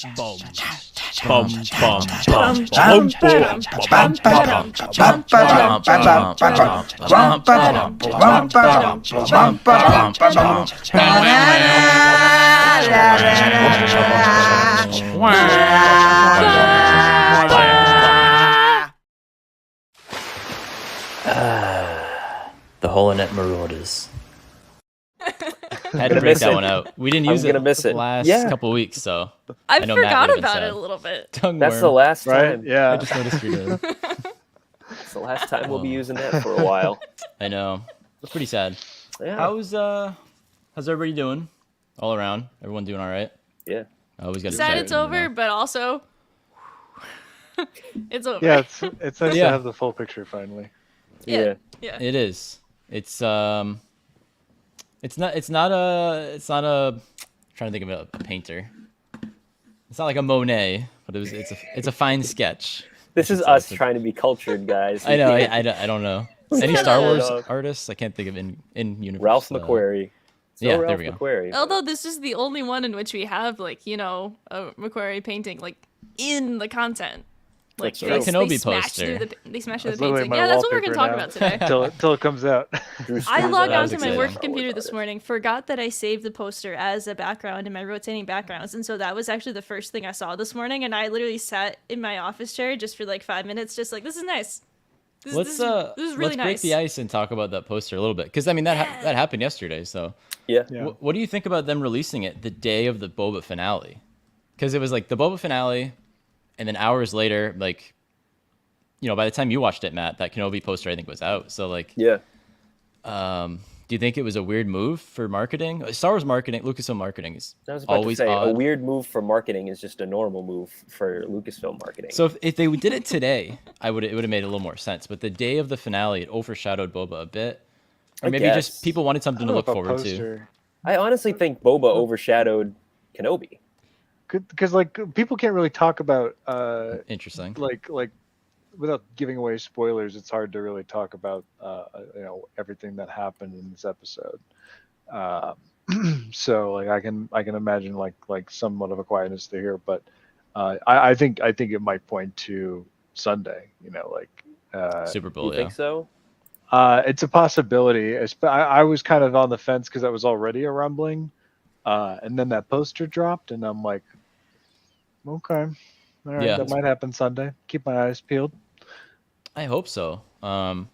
The HoloNet Marauders. I had to break that one out. We didn't use it the last couple of weeks, so I forgot about it a little bit. That's the last time. Right? Yeah. I just noticed you did. It's the last time we'll be using that for a while. I know. It's pretty sad. Yeah. How's everybody doing? All around, everyone doing all right? Yeah. I always got Sad it's over, but also it's over. Yeah, it's nice to have the full picture finally. Yeah. It is. It's not a I'm trying to think of a painter. It's not like a Monet, but it's a fine sketch. This is us trying to be cultured, guys. I know. I don't know. Any Star Wars artists? I can't think of in universe. Ralph McQuarrie. Yeah, Ralph there we go. McQuarrie. Although this is the only one in which we have a McQuarrie painting in the content. Like That's true. Kenobi poster. They smash through the literally painting. my Yeah, that's what we're gonna talk wallpaper about today. Till it comes out. I logged onto my exciting. work computer this morning, forgot that I saved the poster as a background in my rotating backgrounds, and so that was actually the first thing I saw this morning, and I literally sat in my office chair just for like 5 minutes, just like, this is nice. This is really let's nice. break the ice and talk about that poster a little bit, because I mean that happened yesterday. So Yeah. what do you think about them releasing it the day of the Boba finale? Because it was like the Boba finale, and then hours later, like, by the time you watched it, Matt, that Kenobi poster I think was out. So like, Yeah. do you think it was a weird move for marketing? Star Wars marketing, Lucasfilm marketing is I was about always to say, odd. a weird move for marketing is just a normal move for Lucasfilm marketing. So if they did it today, it would have made a little more sense. But the day of the finale, it overshadowed Boba a bit, or maybe just people wanted something to look forward to. I honestly think Boba overshadowed Kenobi. Because like people can't really talk about Interesting. like without giving away spoilers. It's hard to really talk about everything that happened in this episode. So like I can imagine like somewhat of a quietness to hear, but I think it might point to Sunday. Super Bowl. You think so? It's a possibility. I was kind of on the fence because that was already a rumbling, and then that poster dropped, and I'm like, okay, all right, that might happen Sunday. Keep my eyes peeled. I hope so. I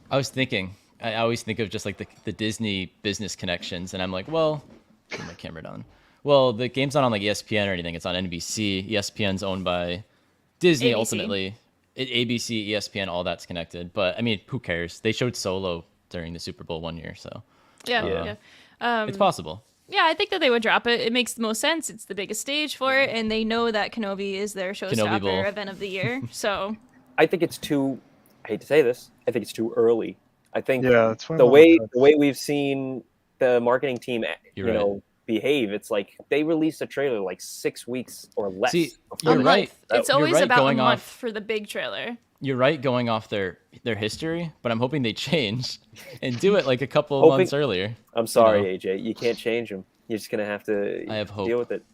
was thinking. I always think of just like the Disney business connections, and I'm like, well, turn my camera down. Well, the game's not on like ESPN or anything. It's on NBC. ESPN's owned by Disney ABC. ultimately. ABC, ESPN, all that's connected. But I mean, who cares? They showed Solo during the Super Bowl one year, so Yeah. it's possible. Yeah, I think that they would drop it. It makes the most sense. It's the biggest stage for it, and they know that Kenobi is their Bowl. showstopper event of the year. So I think it's too. I hate to say this. I think it's too early. I think that's the way we've seen the marketing team, behave. It's like they released a trailer like 6 weeks or less. See, before you're right. It's You're always right, about a going month off- for the big trailer. You're right, going off their history, but I'm hoping they change and do it like a couple of months earlier. I'm sorry, AJ. You can't change them. You're just gonna have to I have hope. deal with it.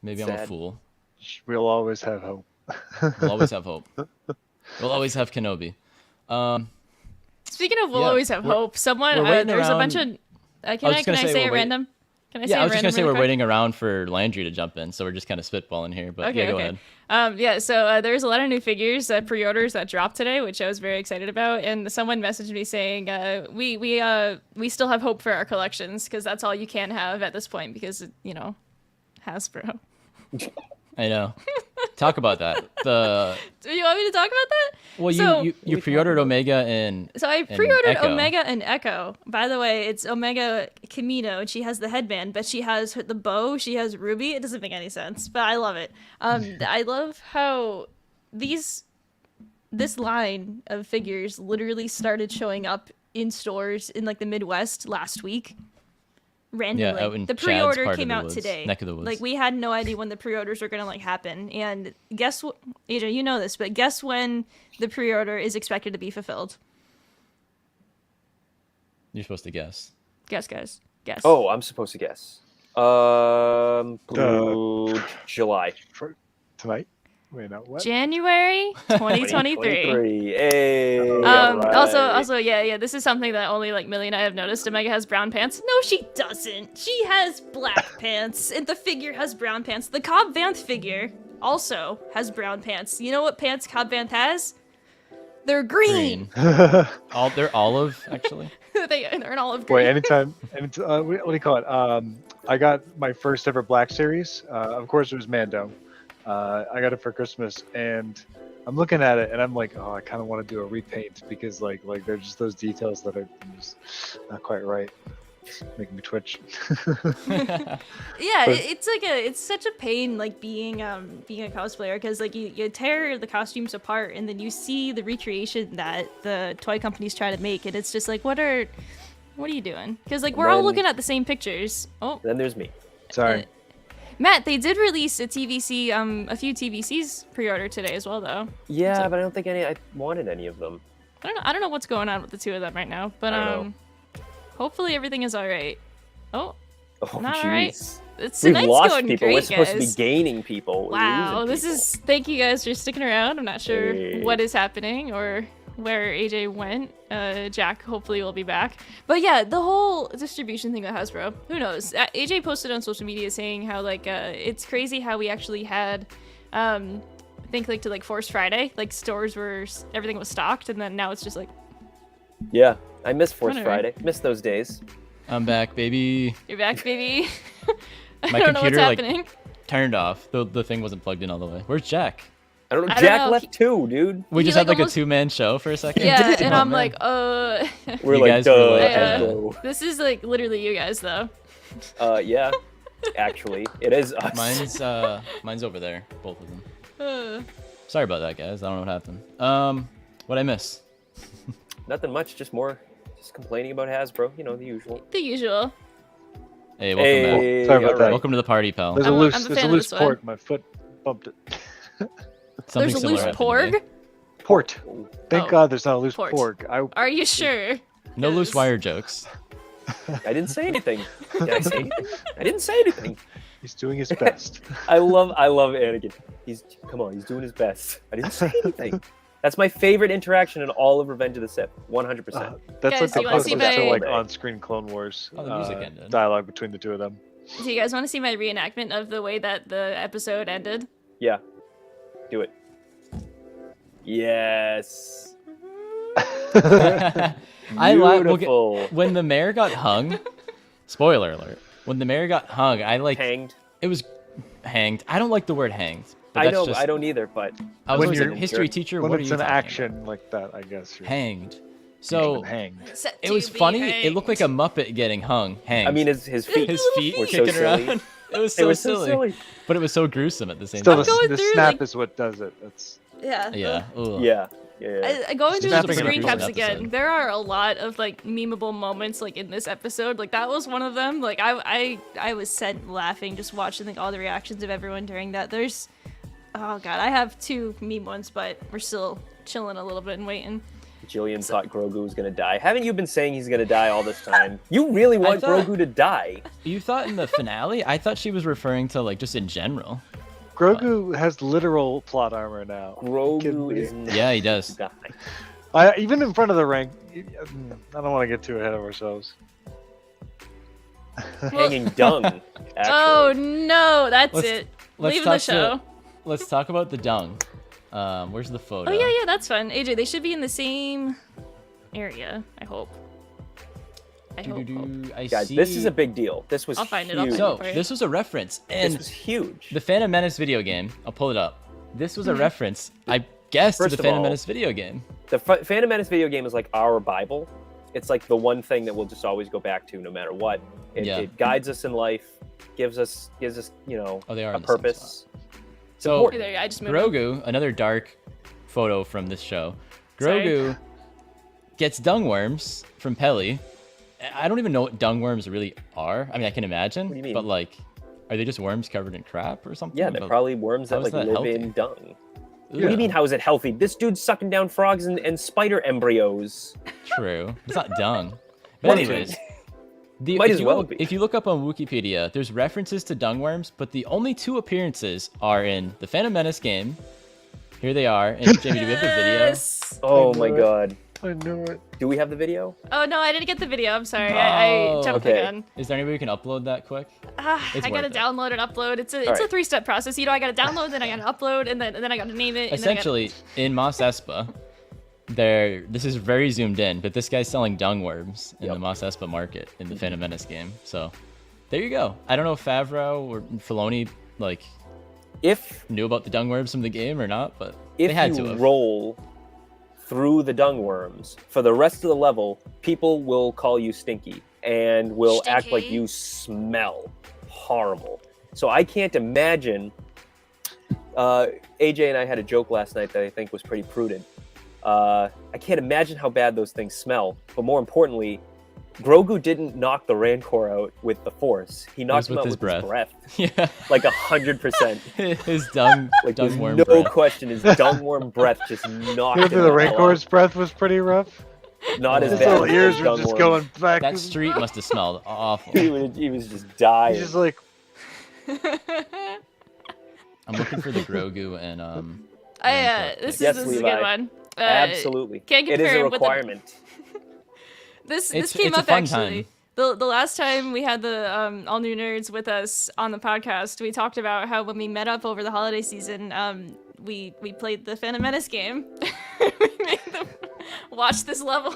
Maybe I'm a fool. We'll always have hope. We'll always have hope. We'll always have Kenobi. Speaking of, we'll always have hope. Someone there's a bunch of. Can I say it random? Can I say I was just gonna say we're really quick? waiting around for Landry to jump in, so we're just kind of spitballing here. But go ahead. So there's a lot of new figures, pre-orders that dropped today, which I was very excited about. And someone messaged me saying, we still have hope for our collections because that's all you can have at this point because Hasbro. I know. Talk about that. Do you want me to talk about that? Well, you pre-ordered Omega and so I pre-ordered Echo. Omega and Echo. By the way, it's Omega Kamino, and she has the headband, but she has the bow. She has Ruby. It doesn't make any sense, but I love it. I love how this line of figures literally started showing up in stores in like the Midwest last week. Randomly, out in the Chad's pre-order part of came the out woods, today. neck of the woods. Like we had no idea when the pre-orders were gonna happen, and guess what, AJ? You know this, but guess when the pre-order is expected to be fulfilled? You're supposed to guess. Guess, guys. Guess. Oh, I'm supposed to guess. July. Tonight? Wait, no, what? January 2023. 2023. Hey. Alright. Also, yeah. This is something that only like Millie and I have noticed. Omega has brown pants. No, she doesn't. She has black pants, and the figure has brown pants. The Cobb Vanth figure also has brown pants. You know what pants Cobb Vanth has? They're green. They're olive, actually. They're an olive green. Wait, anytime. What do you call it? I got my first ever Black Series. Of course, it was Mando. I got it for Christmas, and I'm looking at it, and I'm like, oh, I kind of want to do a repaint because like there's just those details that are just not quite right. It's making me twitch. Yeah, it's such a pain like being a cosplayer because like you tear the costumes apart and then you see the recreation that the toy companies try to make, and it's just like what are you doing? Because like we're all looking at the same pictures. Oh, Then there's me. Sorry. Matt, they did release a TVC, a few TVCs pre-order today as well, though. Yeah, but I don't think I wanted any of them. I don't know what's going on with the two of them right now, but hopefully everything is all right. Oh, not all right. Jeez. Tonight's We've lost going people. great, We're supposed guys. to be gaining people. We're Wow, losing people. thank you guys for sticking around. I'm not sure Hey. what is happening or where AJ went. Jack hopefully will be back. But yeah, the whole distribution thing with Hasbro, who knows? AJ posted on social media saying how like it's crazy how we actually had I think like to like Force Friday, like stores were everything was stocked, and then now it's just like Yeah, I miss Force Whatever. Friday. Miss those days. I'm back, baby. you're back, baby. I My don't know what's computer, like, happening. Turned off. The thing wasn't plugged in all the way. Where's Jack? I don't know. I don't Jack know. left too, dude. We He, just had like, like almost- a 2-man show for a second. Yeah, and Oh, I'm man. like, We're You like, guys were duh, like, hello. this is like literally you guys though. Yeah, actually, it is us. Mine's over there, both of them. Uh, Sorry about that, guys. I don't know what happened. What'd I miss? Nothing much, just complaining about Hasbro. You know, the usual. the usual. Hey, welcome back. Hey, Sorry about that. alright. Welcome to the party, pal. There's I'm a a- loose, I'm a there's a fan of loose this one. port. My foot bumped it. Something There's a similar loose happened porg. today. Port. Thank Oh. God there's not a loose Port. pork. Are you sure? No loose Yes. wire jokes. I didn't say anything. Did I say anything? I didn't say anything. He's doing his best. I love Anakin. He's doing his best. I didn't say anything. That's my favorite interaction in all of Revenge of the Sith. 100%. That's Guys, like do the you wanna see closest to my- like on-screen Clone Wars Oh, the music ended. dialogue between the two of them. Do you guys want to see my reenactment of the way that the episode ended? Yeah. Do it. Yes. Beautiful. When the mayor got hung. Spoiler alert. When the mayor got hung, I like Hanged. it was hanged. I don't like the word hanged. But I that's know. just, I don't either. But I was When always you're- a history teacher. When What are it's you an talking action like that, I guess. about? Hanged. You're So hanged. Set it to was be funny. hanged. It looked like a Muppet getting hung. Hanged. I mean, his feet. his feet were so kicking silly. around. It was They so were silly. But it was so gruesome at the same Still, time. going the through, snap like- is what does it. That's Yeah. Yeah. Ugh. Yeah. Yeah. Going through Just the bringing screen up caps an again, episode. there are a lot of like memeable moments like in this episode. Like that was one of them. Like I was sent laughing just watching like all the reactions of everyone during that. There's oh god, I have 2 meme ones, but we're still chilling a little bit and waiting. Jillian thought Grogu was gonna die. Haven't you been saying he's gonna die all this time? You really want thought- Grogu to die? You thought in the finale? I thought she was referring to like just in general. Grogu has literal plot armor now. Grogu is not Yeah, he does. die. Even in front of the rank. I don't want to get too ahead of ourselves. Hanging dung. Actually. Oh no, that's Let's- it. let's Leaving the talk show. Let's talk about the dung. Where's the photo? Oh yeah, that's fun. AJ, they should be in the same area. I hope. I hope. Doo-doo-doo. I Guys, see. this is a big deal. This was I'll find it, huge. I'll find it. So for you. this was a reference, This and was huge. the Phantom Menace video game. I'll pull it up. This was a Mhm. reference, I guess, First to the of Phantom all- Menace video game. The Phantom Menace video game is like our Bible. It's like the one thing that we'll just always go back to no matter what. Yeah. It guides us in life, gives us you know, Oh, they are a in the same purpose. So important. Okay, there, I just moved. on. Grogu, another dark photo from this show. Sorry. Grogu gets dung worms from Peli. I don't even know what dung worms really are. I mean, I can imagine, What do you mean? but like, are they just worms covered in crap or something? Yeah, they're But probably worms how that is like that live healthy? in dung. What do ugh, you mean, how is it healthy? This dude's sucking down frogs and spider embryos. True. It's not dung. But What? anyways, Might as well be. If you look up on Wikipedia, there's references to Dungworms, but the only 2 appearances are in the Phantom Menace game. Here they are. And Jamie, do we have the video? Yes. Oh I my knew it. god. I knew it. Do we have the video? Oh no, I didn't get the video. I'm sorry. I jumped the okay. gun. Is there any way we can upload that quick? It's I gotta worth it. download and upload. It's a Alright. 3-step process. You know, I gotta download, then I gotta upload, and then I gotta name it. And Essentially, in Mos Espa, this is very zoomed in, but this guy's selling Dungworms in the Mos Espa market in the Phantom Menace game. So there you go. I don't know if Favreau or Filoni knew about the Dungworms from the game or not, but If they had you to have. roll through the Dungworms, for the rest of the level, people will call you Stinky and will act like Stinky. you smell horrible. So I can't imagine. AJ and I had a joke last night that I think was pretty prudent. I can't imagine how bad those things smell. But more importantly, Grogu didn't knock the Rancor out with the Force. He knocked him with out his with breath. his breath. Yeah, Like 100%. his Dungworm no breath. question, his Dungworm breath just knocked him The the hell Rancor's breath was pretty rough. out. Not as His bad His little as ears his were just Dungworm. going back. That street must have smelled awful. He was just dying. He's just like, I'm looking for the Grogu and this Yes, is a Levi. good one. Absolutely. can't It is compare a it with the- requirement. This It's- came it's a up fun actually. time. The last time we had the all new nerds with us on the podcast, we talked about how when we met up over the holiday season, we played the Phantom Menace game. We made them watch this level.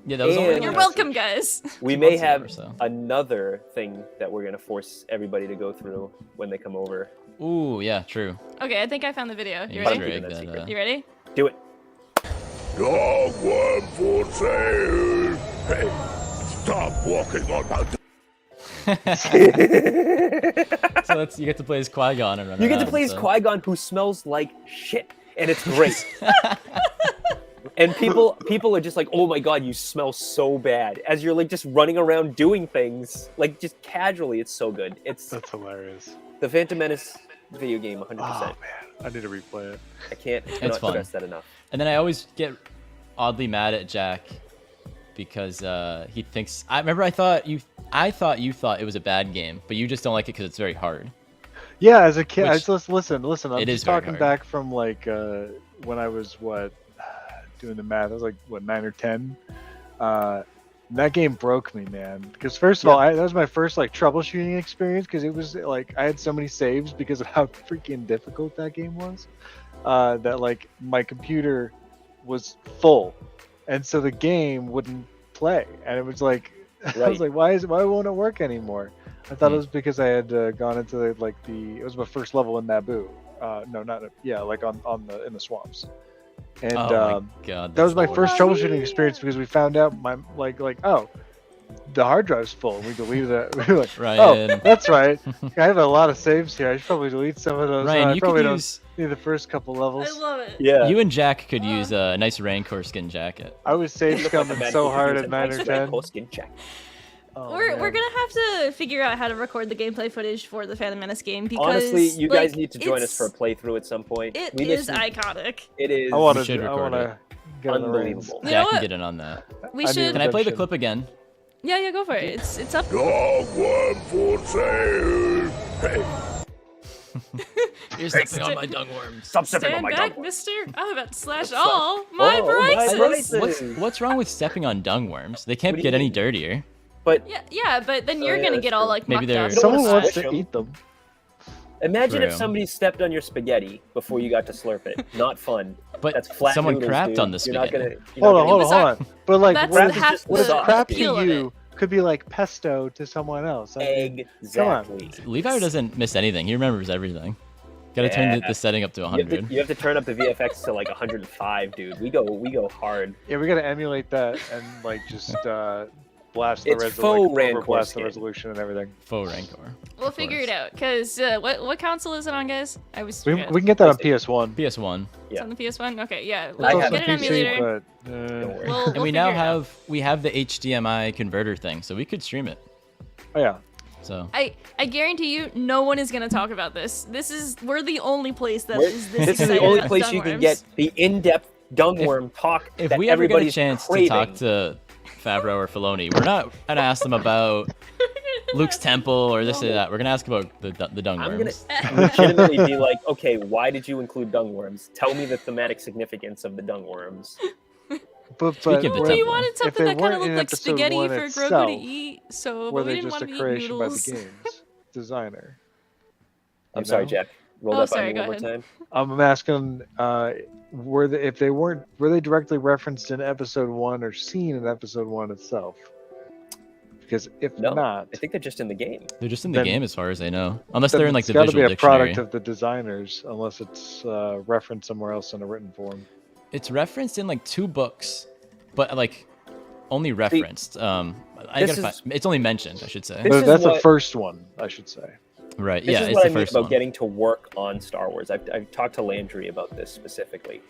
Yeah, that was And- only You're like welcome, guys. We may months ago have or so. another thing that we're going to force everybody to go through when they come over. Ooh, yeah, true. Okay, I think I found the video. You Yeah, But I'm ready? keeping that that, secret. You ready? Do it. Dogworm for sale. Hey, stop walking on my So you get to play as Qui-Gon and run You get to around, play as so- Qui-Gon, who smells like shit, and it's great. And people are just like, oh my god, you smell so bad. As you're like just running around doing things, like just casually, it's so good. It's that's hilarious. the Phantom Menace video game, 100%. Oh man, I need to replay it. I can't It's fun. stress that enough. And then I always get oddly mad at Jack because he thinks. I thought you thought it was a bad game, but you just don't like it because it's very hard. Yeah, as a kid, I Which- just listen. I'm It is just very talking hard. back from like when I was doing the math. I was like 9 or 10. That game broke me, man. Because first of all, that was my first like troubleshooting experience because it was like I had so many saves because of how freaking difficult that game was. That like my computer was full, and so the game wouldn't play, and it was like I was Right. like, why won't it work anymore? I thought it was because I had gone into it was my first level in Naboo. No, not like in the swamps. And Oh my god, that was my that's first horrible. troubleshooting experience because we found out the hard drive's full. We deleted it. We were like, Ryan. oh, that's right. I have a lot of saves here. I should probably delete some of those. Ryan, I you probably could don't use. need the first couple levels. I love it. Yeah. You and Jack could use a nice Rancor skin jacket. I was save Look like a scumming man so who hard uses at a 9 nice or red 10. coat skin check. Oh, We're man. gonna have to figure out how to record the gameplay footage for the Phantom Menace game because Honestly, you guys like, need to join us for a it's- playthrough at some point. It We is listen- iconic. It is. I want We should to. I record want to get on the reins. unbelievable. You know Jack can what? get in on that. We I should. need Can I play the Redemption. clip again? Yeah, go for it. It's up. dogworm for sale. Hey, You're stepping on my Dungworms. Stop stepping on Stand my back, dog. mister. I'm about to slash all my Oh, my braces. braces. What's wrong with stepping on Dungworms? They can't What do get you any mean? dirtier. But Yeah, but then you're yeah, gonna that's get all true. like Maybe mucked they're- up. You don't Someone wanna wants squish to 'em. eat them. imagine if True. somebody stepped on your spaghetti before you got to slurp it. Not fun. But That's flat someone noodles, crapped dude. on the You're not spaghetti. gonna. You're Hold not on, gonna hold on. But like, That's what half is what's the crap to appeal of you could be like pesto to someone else. I mean, Exactly. Levi doesn't miss anything. He remembers everything. Gotta turn Yeah. the setting up to You have, to, 100. you have to turn up the VFX to like 105, dude. We go hard. yeah, we gotta emulate that and like just blast the It's resolution, faux like, Rancor blast the skin. resolution and everything. Faux Rancor. We'll of figure course. it out. Cause what console is it on, guys? I was. We forget. can get that on PS1. PS1. It's on the PS1. Okay, yeah. It's We'll I also have get a an PC, emulator. but Don't worry. We'll And we now figure it out. have the HDMI converter thing, so we could stream it. oh yeah, So I guarantee you, no one is gonna talk about this. We're the only place that We're- is this This is the excited only about place you can Dungworms. get the in-depth Dungworm talk if that we ever get a everybody's chance craving. to talk to Favreau or Filoni. We're not gonna ask them about Luke's temple or this or that. We're gonna ask about the dung I'm worms. gonna legitimately be like, okay, why did you include dung worms? Tell me the thematic significance of the dung worms. But Speaking of the We temple. wanted If something they that kind of weren't in looked like episode spaghetti one for Grogu itself, to eat, so were but we they didn't just want a him to eat creation by the noodles. game's designer? I'm You sorry, know? Jack. Roll Oh, that by sorry, me go one more ahead. time. I'm asking, were they, if they weren't, were they directly referenced in episode 1 or seen in episode 1 itself? Because if No, not, I think they're just in the game. They're just in the then- game as far as I know, unless then they're in like it's the got to visual be a dictionary. product of the designers, unless it's referenced somewhere else in a written form. It's referenced in like 2 books, but like only referenced. It's only mentioned, I should say. This But is that's the what- first one, I should say. Right? This Yeah, is it's what the I mean first about one. getting to work on Star Wars. I've talked to Landry about this specifically.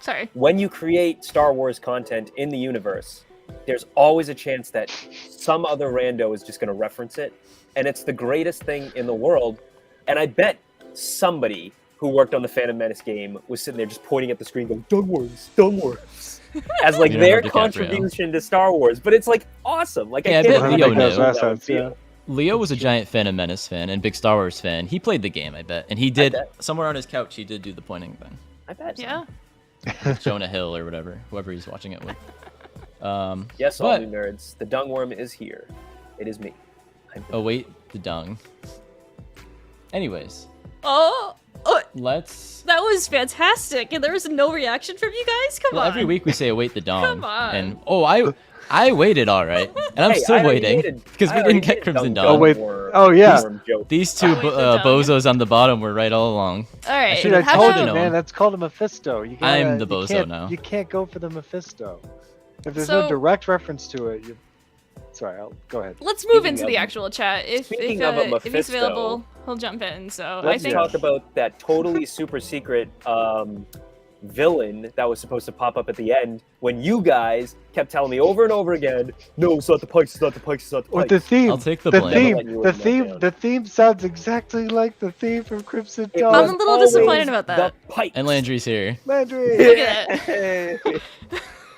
Sorry. When you create Star Wars content in the universe, there's always a chance that some other rando is just going to reference it, and it's the greatest thing in the world. And I bet somebody who worked on the Phantom Menace game was sitting there just pointing at the screen going, dung worms, as like Leonardo their DiCaprio. contribution to Star Wars. But it's like awesome. Like Yeah, I I can't bet believe Leo how knew. cool that would Assets, feel. yeah. Leo was a giant Phantom Menace fan and big Star Wars fan. He played the game, I bet, and he did bet. somewhere on his couch. He did do the pointing thing. I bet. Yeah. Jonah Hill or whatever, whoever he's watching it with. Yes, all But- you nerds. The dung worm is here. It is me. Await the dung. Anyways, Oh, let's. that was fantastic, and there was no reaction from you guys. Come Well, on. every week we say await the dung. Come on. And I waited all right, and I'm Hey, I still already waiting hated- because I we already didn't get hated Crimson dung Dawn. Oh, wait. worm- Oh, yeah. worm joke. These two Await the dung. bozos on the bottom were right all along. All right. should Dude, I have how told about you, known. man. That's called a Mephisto. You gotta, I'm the you bozo can't- now. You can't go for the Mephisto. If there's So- no direct reference to it, you. Sorry, go ahead. let's move Speaking into the of- actual chat. If speaking of a if he's Mephisto, available, he'll jump in. So Let's I think talk about that totally super secret villain that was supposed to pop up at the end when you guys kept telling me over and over again, no, it's not the Pikes, it's not the Pikes, it's not the With Pikes. the theme. I'll take the the blame. Never theme. let you The live that theme. down. The theme sounds exactly like the theme from Crimson It Dawn. I'm was a little always disappointed about that. The Pikes. And Landry's here. Landry. Look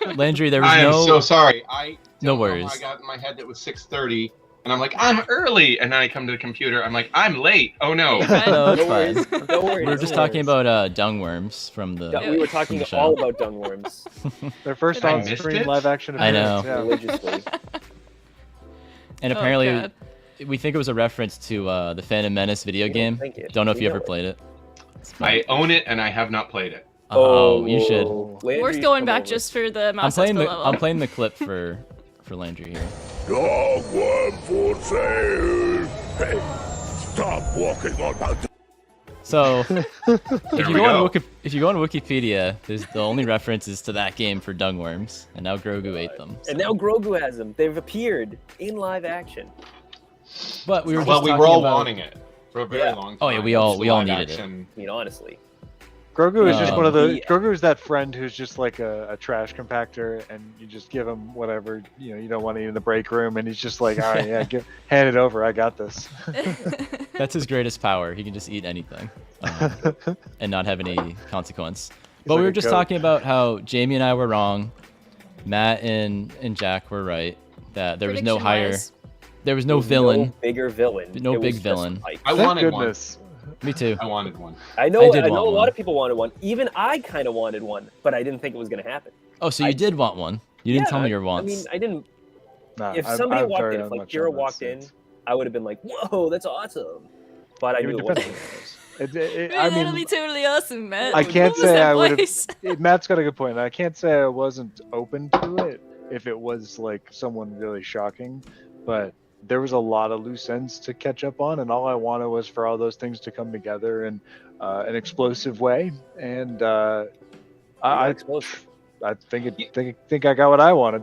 at Landry, there was I am no. so sorry. I No don't know worries. how I got in my head that it was 6:30, and I'm like, I'm early, and then I come to the computer, I'm like, I'm late. Oh no. You're fine. No, it's No worries. fine. No worries. We were just no talking worries. about dung worms from the. We were talking from the show. all about dung worms Their first I missed on-screen it? live-action I know. appearance. Yeah. religiously. And Oh, apparently, God. we think it was a reference to the Phantom Menace video We don't game. think it. Don't know if We you know ever it. played it. I own it, and I have not played it. Oh, you should. Landry, Worth going come back over. just for the I'm mouse playing expo the level. I'm playing the clip for Landry here. Dog worm for sale. Hey, stop walking on my So if There you we go on go. if you go on Wikipedia, there's the only references to that game for dung worms, and now Grogu ate them. And now Grogu has them. They've appeared in live action. But we were Well, just we talking were all about, wanting it for a very Yeah. long time. Oh, yeah, we all Live needed it. action. I mean, honestly. Grogu is just one of the. the- Grogu is that friend who's just like a trash compactor, and you just give him whatever you don't want to eat in the break room, and he's just like, all right, yeah, hand it over, I got this. That's his greatest power. He can just eat anything and not have any consequence. But like we were a just goat. talking about how Jamie and I were wrong. Matt and Jack were right. That there was no higher, Prediction-wise. there was no There's villain. No bigger villain. No It big was just villain. Pike. I Thank wanted goodness. Me too. one. I wanted one. I know. I I, did know want a lot one. of people wanted one. Even I kind of wanted one, but I didn't think it was going to happen. Oh, so you did want one. You didn't Yeah, tell me your wants. I mean, I didn't. Nah, If I'm- somebody I'm walked very in, if like much Kira on that walked in, stance. I would have been like, "Whoa, that's awesome!" But I It knew would it depend wasn't. on those. Man, that'll be totally awesome, man. I can't What was say that I would've- voice? Matt's got a good point. I can't say I wasn't open to it if it was like someone really shocking, but there was a lot of loose ends to catch up on, and all I wanted was for all those things to come together in an explosive way. And I Explosive. think I got what I wanted.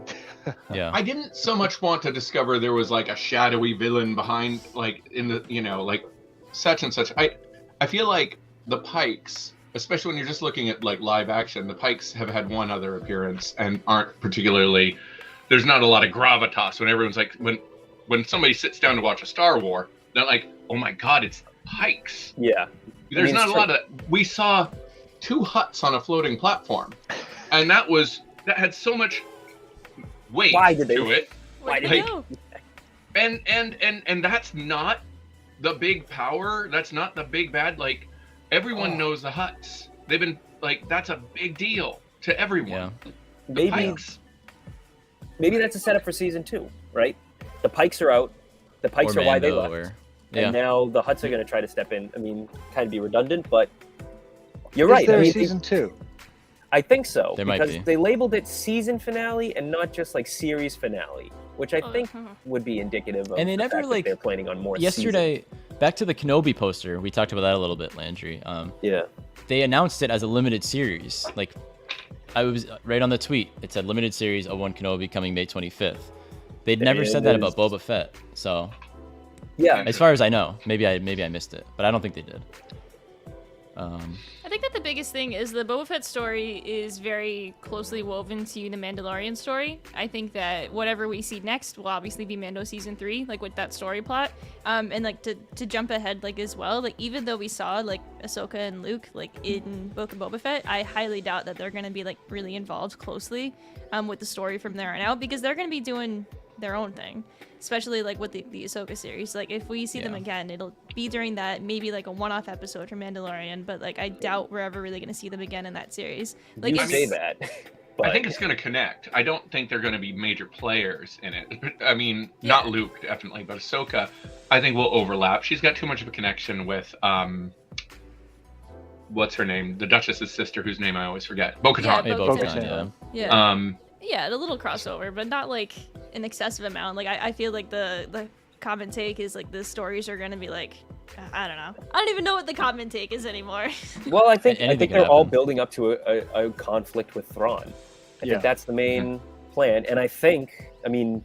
yeah. I didn't so much want to discover there was like a shadowy villain behind, like in the, like such and such. I feel like the Pikes, especially when you're just looking at like live action, the Pikes have had one other appearance and aren't particularly. There's not a lot of gravitas when everyone's like when somebody sits down to watch a Star Wars, they're like, oh my god, it's the Pikes. Yeah. There's mean, not it's a lot of. We saw 2 huts on a floating platform, and that had so much weight Why did they- to it. Where'd Why they did go? And that's not the big power. That's not the big bad. Like, everyone knows the Hutts. They've been like, that's a big deal to everyone. Yeah. The Maybe Pikes. maybe that's a setup for season 2, right? The Pikes are out. The Pikes Or are why they Mando, left. or yeah. And now the Hutts are going to try to step in. I mean, kind of be redundant, but you're Is right. there I a mean, season 2? I think so, There might because be. they labeled it season finale and not just like series finale, which I think would be indicative of And they the never, fact that like, they're planning on more Yesterday, back to the Kenobi poster, we talked about that a little bit, Landry. seasons. Yeah. They announced it as a limited series. Like, I was right on the tweet. It said limited series Obi-Wan Kenobi coming May 25th. They'd never said that about Boba Fett. So, Yeah. as far as I know, maybe I missed it, but I don't think they did. I think that the biggest thing is the Boba Fett story is very closely woven to the Mandalorian story. I think that whatever we see next will obviously be Mando season 3, like with that story plot. And like to jump ahead, like as well, like even though we saw like Ahsoka and Luke like in Book of Boba Fett, I highly doubt that they're gonna be like really involved closely with the story from there on out, because they're gonna be doing their own thing, especially like with the Ahsoka series. Like if we see them Yeah. again, it'll be during that, maybe like a one-off episode from Mandalorian, but like I doubt we're ever really gonna see them again in that series. Like You it's, say that. But I think it's going to connect. I don't think they're going to be major players in it. I mean, not Luke, definitely, but Ahsoka, I think will overlap. She's got too much of a connection with, what's her name? The Duchess's sister, whose name I always forget. Bo-Katan. Hey, Bo-Katan. Bo-Katan, yeah. yeah. Yeah, a little crossover, but not like an excessive amount. Like I feel like the common take is like the stories are gonna be like, I don't know. I don't even know what the common take is anymore. well, I think Anything can they're all happen. building up to a conflict with Thrawn. I Yeah. think that's the main plan, and I think, I mean,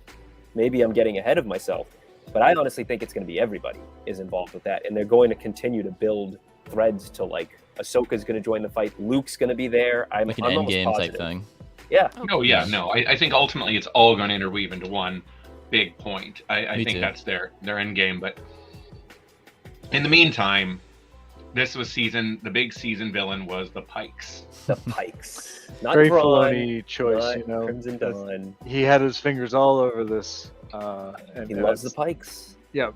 maybe I'm getting ahead of myself, but I honestly think it's going to be everybody is involved with that, and they're going to continue to build threads to like Ahsoka's going to join the fight, Luke's going to be there. I'm Like an almost endgame type positive. thing. Yeah. Oh, yeah, no. I think ultimately it's all going to interweave into one big point. I Me think too. that's their end game. But in the meantime, this was the big season villain was the Pikes. The Pikes, not Very Thrawn, Filoni choice, not you know. Crimson That's- Dawn. He had his fingers all over this. And He loves the Pikes, Yep,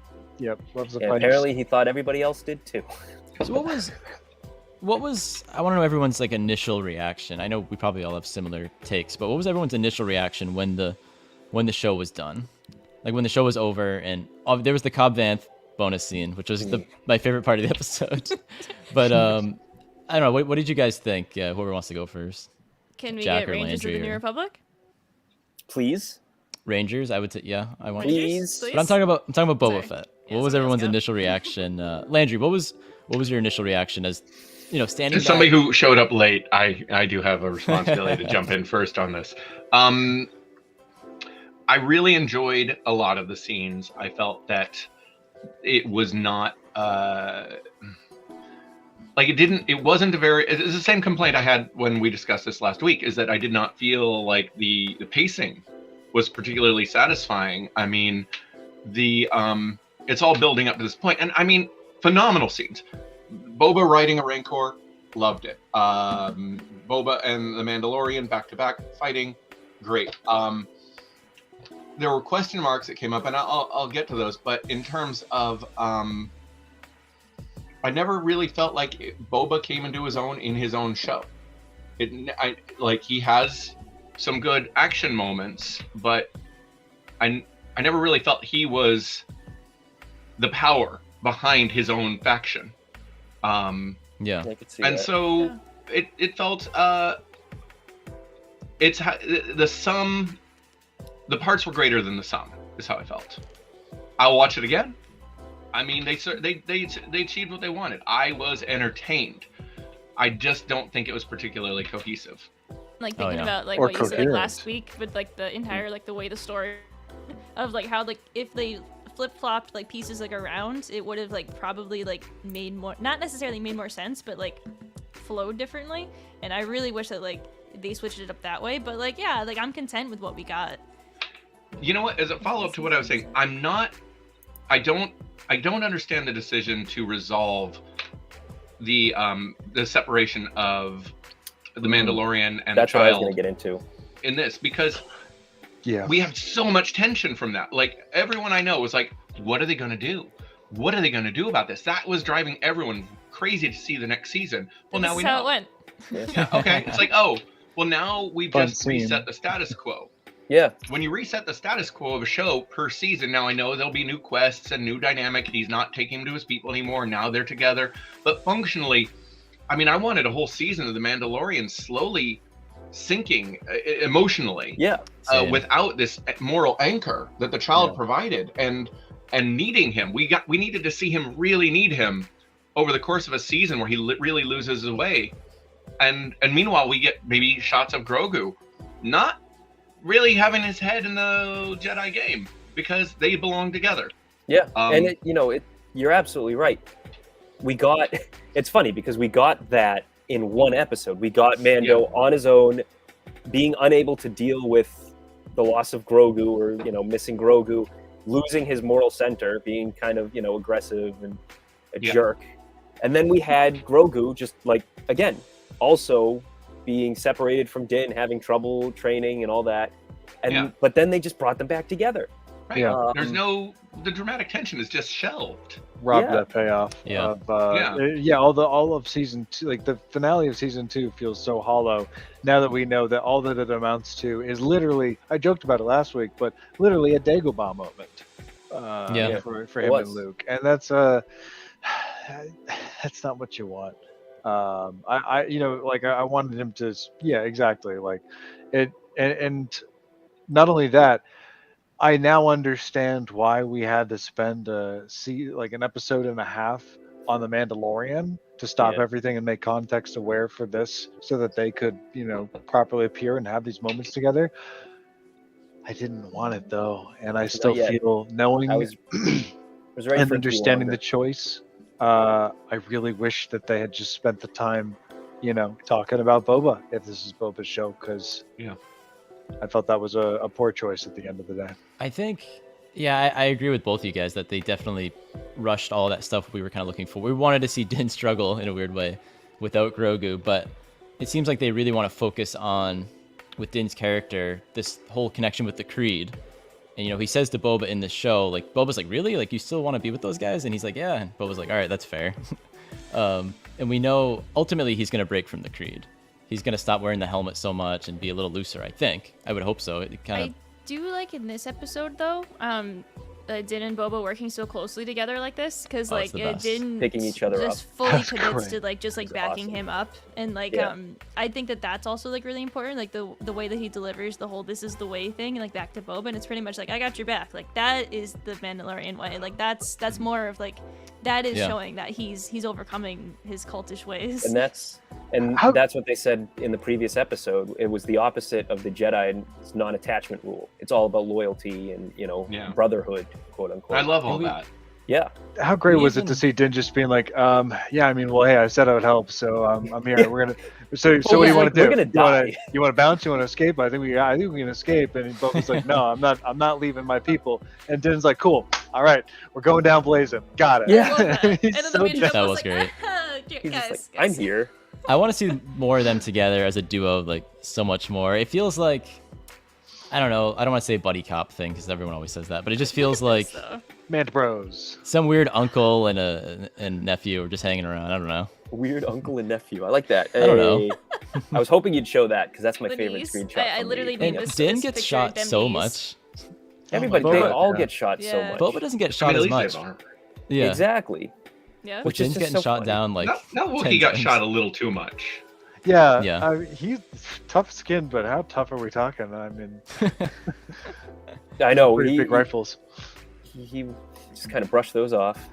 loves the and Pikes. apparently he thought everybody else did too. So what was I want to know everyone's like initial reaction. I know we probably all have similar takes, but what was everyone's initial reaction when the show was done? Like when the show was over and there was the Cobb Vanth bonus scene, which was my favorite part of the episode. But I don't know, what did you guys think? Whoever wants to go first. Can we Jack get or Rangers of the Landry New or- Republic? Please, Rangers, I would say yeah, I want. Please. But I'm talking about Boba Sorry. Fett. Yeah, What was somebody else everyone's go. initial reaction? Landry, what was your initial reaction as standing As somebody back? who showed up late, I do have a responsibility to jump in first on this. I really enjoyed a lot of the scenes. I felt that it was not it wasn't a very, it's the same complaint I had when we discussed this last week, is that I did not feel like the pacing was particularly satisfying. I mean, it's all building up to this point, and I mean, phenomenal scenes. Boba riding a Rancor, loved it. Boba and the Mandalorian back to back fighting, great. There were question marks that came up, and I'll get to those. But in terms of, I never really felt like Boba came into his own in his own show. He has some good action moments, but I never really felt he was the power behind his own faction. Yeah. I could see And that. so it felt the parts were greater than the sum is how I felt. I'll watch it again. I mean, they achieved what they wanted. I was entertained. I just don't think it was particularly cohesive. Like Oh, thinking yeah. about like Or what you said like, coherent. last week with like the entire like the way the story of like how like if they flip-flopped like pieces like around, it would have like probably like made more, not necessarily made more sense, but like flowed differently. And I really wish that like they switched it up that way, but like yeah, like I'm content with what we got. You know what? As a follow-up to what I was saying, I don't understand the decision to resolve the separation of the Mandalorian and That's the what I was child going to get into. in this, because Yeah. we have so much tension from that. Like everyone I know was like, what are they going to do? What are they going to do about this? That was driving everyone crazy to see the next season. Well, This now is we how know. it went. Yeah, okay. It's like, oh, well, now we've Fun just scene. reset the status quo. Yeah. When you reset the status quo of a show per season, now I know there'll be new quests and new dynamic. He's not taking him to his people anymore. Now they're together. But functionally, I mean, I wanted a whole season of The Mandalorian slowly sinking emotionally. Yeah. Same. Without this moral anchor that the child provided, and needing him. We needed to see him really need him over the course of a season where he really loses his way. And meanwhile, we get maybe shots of Grogu not really having his head in the Jedi game because they belong together. Yeah. Um, And you're absolutely right. It's funny because we got that in one episode. We got Mando on his own, being unable to deal with the loss of Grogu, or missing Grogu, losing his moral center, being kind of aggressive and a jerk. And then we had Grogu just again also being separated from Din, having trouble training and all that. And but then they just brought them back together. Right. Yeah. There's the dramatic tension is just shelved. Robbed Yeah. that payoff. Yeah. Of, all of season 2, like the finale of season 2 feels so hollow now that we know that all that it amounts to is literally, I joked about it last week, but literally a Dagobah moment for him and Luke. And that's that's not what you want. I wanted him to, exactly. Like it, and not only that, I now understand why we had to spend an episode and a half on The Mandalorian to stop everything and make context aware for this, so that they could, properly appear and have these moments together. I didn't want it though, and I still feel, knowing I was ready and for it to be understanding the longer. choice, I really wish that they had just spent the time, talking about Boba, if this is Boba's show, because I felt that was a poor choice at the end of the day. I think, I agree with both of you guys that they definitely rushed all that stuff we were kind of looking for. We wanted to see Din struggle in a weird way without Grogu, but it seems like they really want to focus on, with Din's character, this whole connection with the Creed. And, he says to Boba in the show, like, Boba's like, really? Like, you still want to be with those guys? And he's like, yeah. And Boba's like, all right, that's fair. And we know, ultimately, he's going to break from the Creed. He's going to stop wearing the helmet so much and be a little looser, I think. I would hope so. It kind of... I do like in this episode, though, Din and Boba working so closely together like this, because it's the best. Din Picking each other just up. fully That's commits great. to just backing him up, and I think that's also really important, like the way that he delivers the whole "this is the way" thing, and back to Boba, and it's pretty much like, I got your back. Like, that is the Mandalorian way. Like, that's more of that is showing that he's overcoming his cultish ways. And that's what they said in the previous episode. It was the opposite of the Jedi's non-attachment rule. It's all about loyalty and brotherhood, quote unquote. I love all that. Yeah. How great was it to see Din just being like, hey, I said I would help, so I'm here. We're gonna. So what do you want to do? We're gonna die. You want to bounce? You want to escape? I think we can escape. And Boba's like, no, I'm not leaving my people. And Din's like, cool. All right, we're going down blazing. Got it. I love that. And then He's the main That Boba's was like, great. He's just guys, I'm here. I want to see more of them together as a duo, so much more. It feels like, I don't know, I don't want to say buddy cop thing because everyone always says that, but it just feels like Mant Bros. some weird uncle and nephew are just hanging around. I don't know. Weird uncle and nephew. I like that. I don't know. Hey. I was hoping you'd show that because that's my The favorite knees. screenshot. I from literally the- need And this- Din this gets picture shot of them so knees. much. Everybody, Oh my they God. all get shot so Yeah. much. Boba doesn't get I shot mean, at as least they much. have armor. Yeah. Exactly. Yeah. But Which is Din's just getting so shot funny. down Now 10 Wookiee got times. shot a little too much. Yeah. Yeah. He's tough skin, but how tough are we talking? I mean, I know. pretty big rifles. He just kind of brushed those off.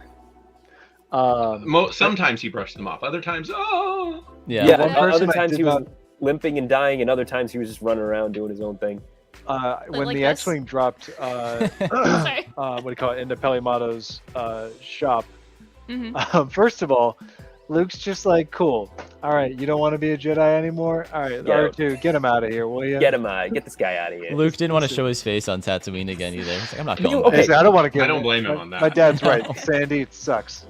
Sometimes he brushed them off. Other times, Yeah. Yeah. one person Other I times did he was not- limping and dying, and other times he was just running around doing his own thing. When like the this. X-wing dropped, Sorry. what do you call it, into Pelimato's shop. Mhm. First of all, Luke's just like, cool. All right, you don't want to be a Jedi anymore? All right, Yeah. R2, get him out of here, will you? Get him, get this guy out of here. Luke didn't want to show his face on Tatooine again either. He's like, I'm not You- going okay. back. Hey, I don't want to get. I don't blame him on that. My dad's right. Sandy sucks.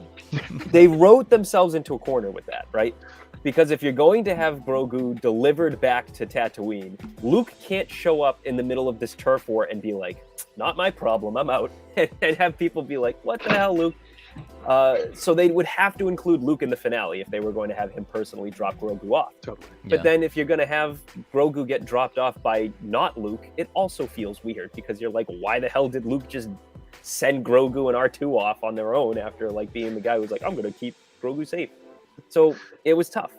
They wrote themselves into a corner with that, right? Because if you're going to have Grogu delivered back to Tatooine, Luke can't show up in the middle of this turf war and be like, not my problem, I'm out. And have people be like, what the hell, Luke? So they would have to include Luke in the finale if they were going to have him personally drop Grogu off. Totally. But then if you're going to have Grogu get dropped off by not Luke, it also feels weird because you're like, why the hell did Luke just send Grogu and R2 off on their own after like being the guy who's like, I'm going to keep Grogu safe. So it was tough.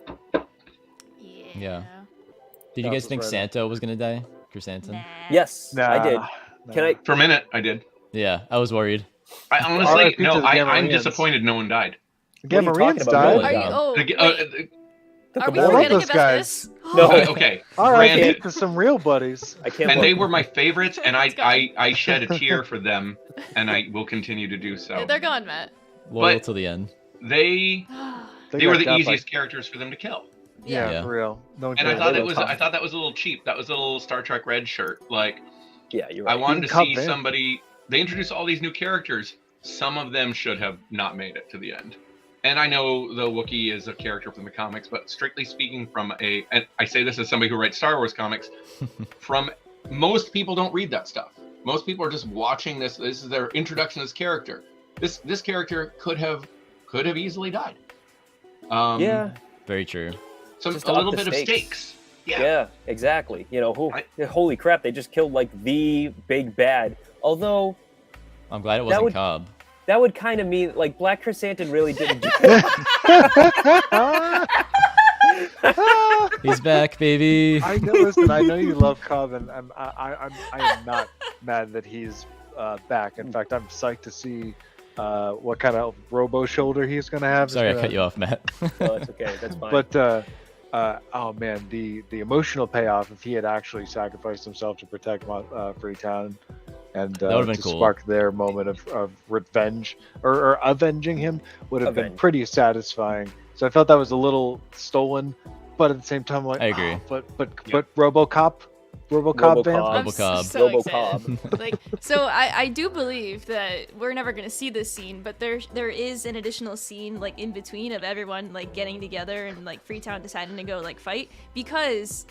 Yeah. Did you guys think Santo was gonna die? Chrysanthemum? Yes, I did. Can I? For a minute, I did. Yeah, I was worried. I honestly, R.I.P. to the I'm Gamorreans. disappointed no one died. The What are you talking Gamorreans about? died. Really? Are you? Oh, wait, are we I love forgetting those about guys. this? No. Okay, All right, granted, to some real buddies. I can't. and they look. were my favorites, and Let's go. I shed a tear for them, and I will continue to do so. They're gone, Matt. Loyal But- till the end. They They were got the got easiest by- characters for them to kill. Yeah, Yeah. for real. No one And I cares. thought they it were was tough. I thought that was a little cheap. That was a little Star Trek Red shirt. Like Yeah, you're I right. wanted Even to Cobb see Vanth. somebody. They introduced all these new characters. Some of them should have not made it to the end. And I know the Wookiee is a character from the comics, but strictly speaking, and I say this as somebody who writes Star Wars comics, from most people don't read that stuff. Most people are just watching this. This is their introduction to this character. This character could have easily died. Yeah, Very true. So Just a up little the bit of stakes. stakes. yeah, exactly. You know, I- holy crap, they just killed like the big bad. Although I'm glad it wasn't would- Cobb. that would kind of mean like Black Chrysanthemum really didn't. He's back, baby. I know. Listen, I know you love Cobb, and I am not mad that he's back. In fact, I'm psyched to see what kind of robo shoulder he's gonna have. Sorry, I cut you off, Matt. No, it's okay. That's fine. But oh man, the emotional payoff if he had actually sacrificed himself to protect Freetown, and That would've been to cool. spark their moment of revenge or avenging him would have been Avenge. pretty satisfying. So I felt that was a little stolen, but at the same time, like I agree. but Yeah. RoboCop RoboCop. Van? I'm RoboCop. so RoboCop. excited. Like, so I do believe that we're never gonna see this scene, but there is an additional scene like in between of everyone like getting together and like Freetown deciding to go like fight because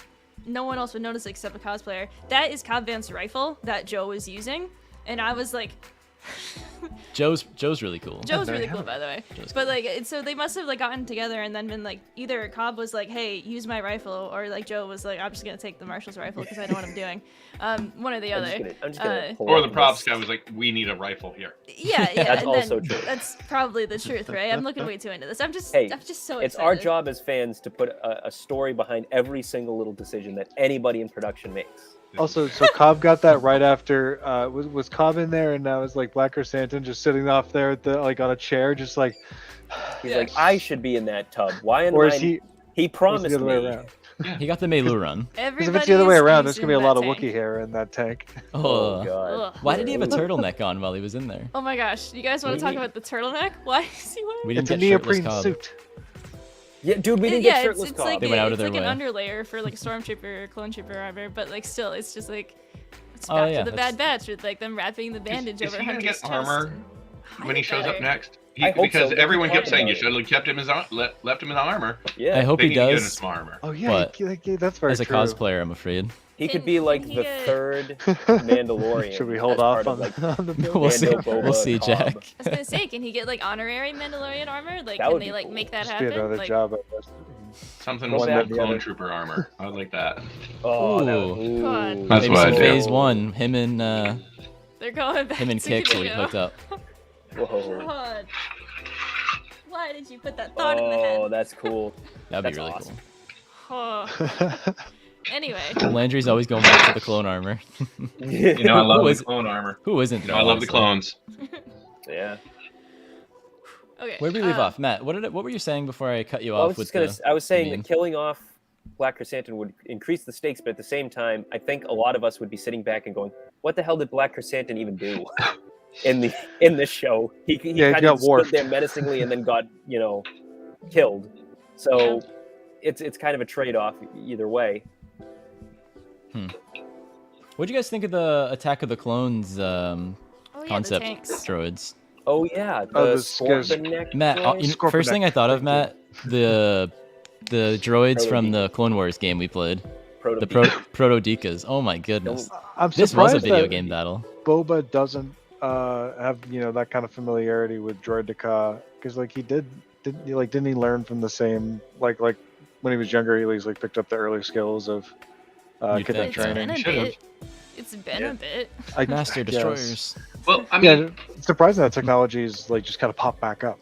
no one else would notice except a cosplayer. That is Cobb Vanth's rifle that Joe was using, and I was like, Joe's really cool. Joe's there really you cool, have by the way. Joe's But like, so they must have like gotten together and then been like, either Cobb was like, "Hey, use my rifle," or like Joe was like, "I'm just gonna take the marshal's rifle because I know what I'm doing." One or the other. I'm just gonna pull Or up the props this. guy was like, "We need a rifle here." Yeah, yeah. That's and also then true. That's probably the truth, right? I'm looking way too into this. I'm just Hey, so It's excited. our job as fans to put a story behind every single little decision that anybody in production makes. Also, so Cobb got that right after. Was Cobb in there, and now was like Black Chrysanthemum just sitting off there at the like on a chair, just like. He's Yeah. like, I should be in that tub. Why am Or I? is he? He Or is it promised the other way me. around? He got the Melu run. Because if it's the other way Everybody's around, there's gonna be a using lot of that Wookiee tank. hair in that tank. Oh Oh, god. Ugh. why did he have a turtleneck on while he was in there? Oh my gosh, you guys want What to do you talk about the turtleneck? Why is he wearing? We It's didn't a get shirtless neoprene Cobb. suit. Yeah, dude, we didn't Yeah, get shirtless it's Cobb. like They went out of it's their like an way. underlayer for like stormtrooper or clone trooper armor, but like still, it's just like it's Oh, back yeah, to the that's- Bad Batch with like them wrapping the bandage is over he gonna Hunter's get chest. armor when he shows up next? I hope Because so. everyone They're kept saying you talking should have kept him left him in armor. Yeah, I hope They he need to get him does. some armor. Oh yeah, But that's very As a true. cosplayer, I'm afraid. he could Can- be like can he the get- third Mandalorian. Should we hold as off part on, of, like, on the We'll see. Mando, Boba, We'll see, Cobb. Jack. I was gonna say, can he get like honorary Mandalorian armor? Like, That can would they be like cool. make that Just be happen? another Like, job, I guess. Something Go with back that the clone other- trooper armor. I like that. Oh, that Ooh. would- God. ooh. That's Maybe what some I do. phase one, him and they're going back. him and to Kix will be Kamino. hooked up. Whoa. God. Why did you put that thought in the head? Oh, that's cool. That'd be That's really awesome. Oh. Anyway, cool. Landry's always going back to the clone armor. You know, I love Who the is- clone armor. Who isn't? You know, though, I love the honestly? clones. Yeah. okay. Where did we leave off, Matt? What were you saying before I cut you I off was with just gonna. I was saying meme? that killing off Black Chrysanthemum would increase the stakes, but at the same time, I think a lot of us would be sitting back and going, "What the hell did Black Chrysanthemum even do in the show?" He Yeah, he kind got of stood warped. there menacingly and then got killed. So it's kind of a trade-off either way. What do you guys think of the Attack of the Clones Oh yeah, concept the tanks. droids? Oh yeah, Oh, the the Scorpion neck. Matt, droid? first thing I thought of, Matt, the the droids from Proto-Deacon. the Clone Wars game we played. The Proto-Deacon. Proto-Deacas. Oh my goodness. I'm This was a surprised video that game battle. Boba doesn't have that kind of familiarity with Droideka, because like didn't he learn from the same like when he was younger he like picked up the early skills of You cadet think It's so? been a Should've. bit. It's been a bit. Master I guess. Destroyers. Well, I mean, Yeah, it's surprising that technology is like just kind of popped back up.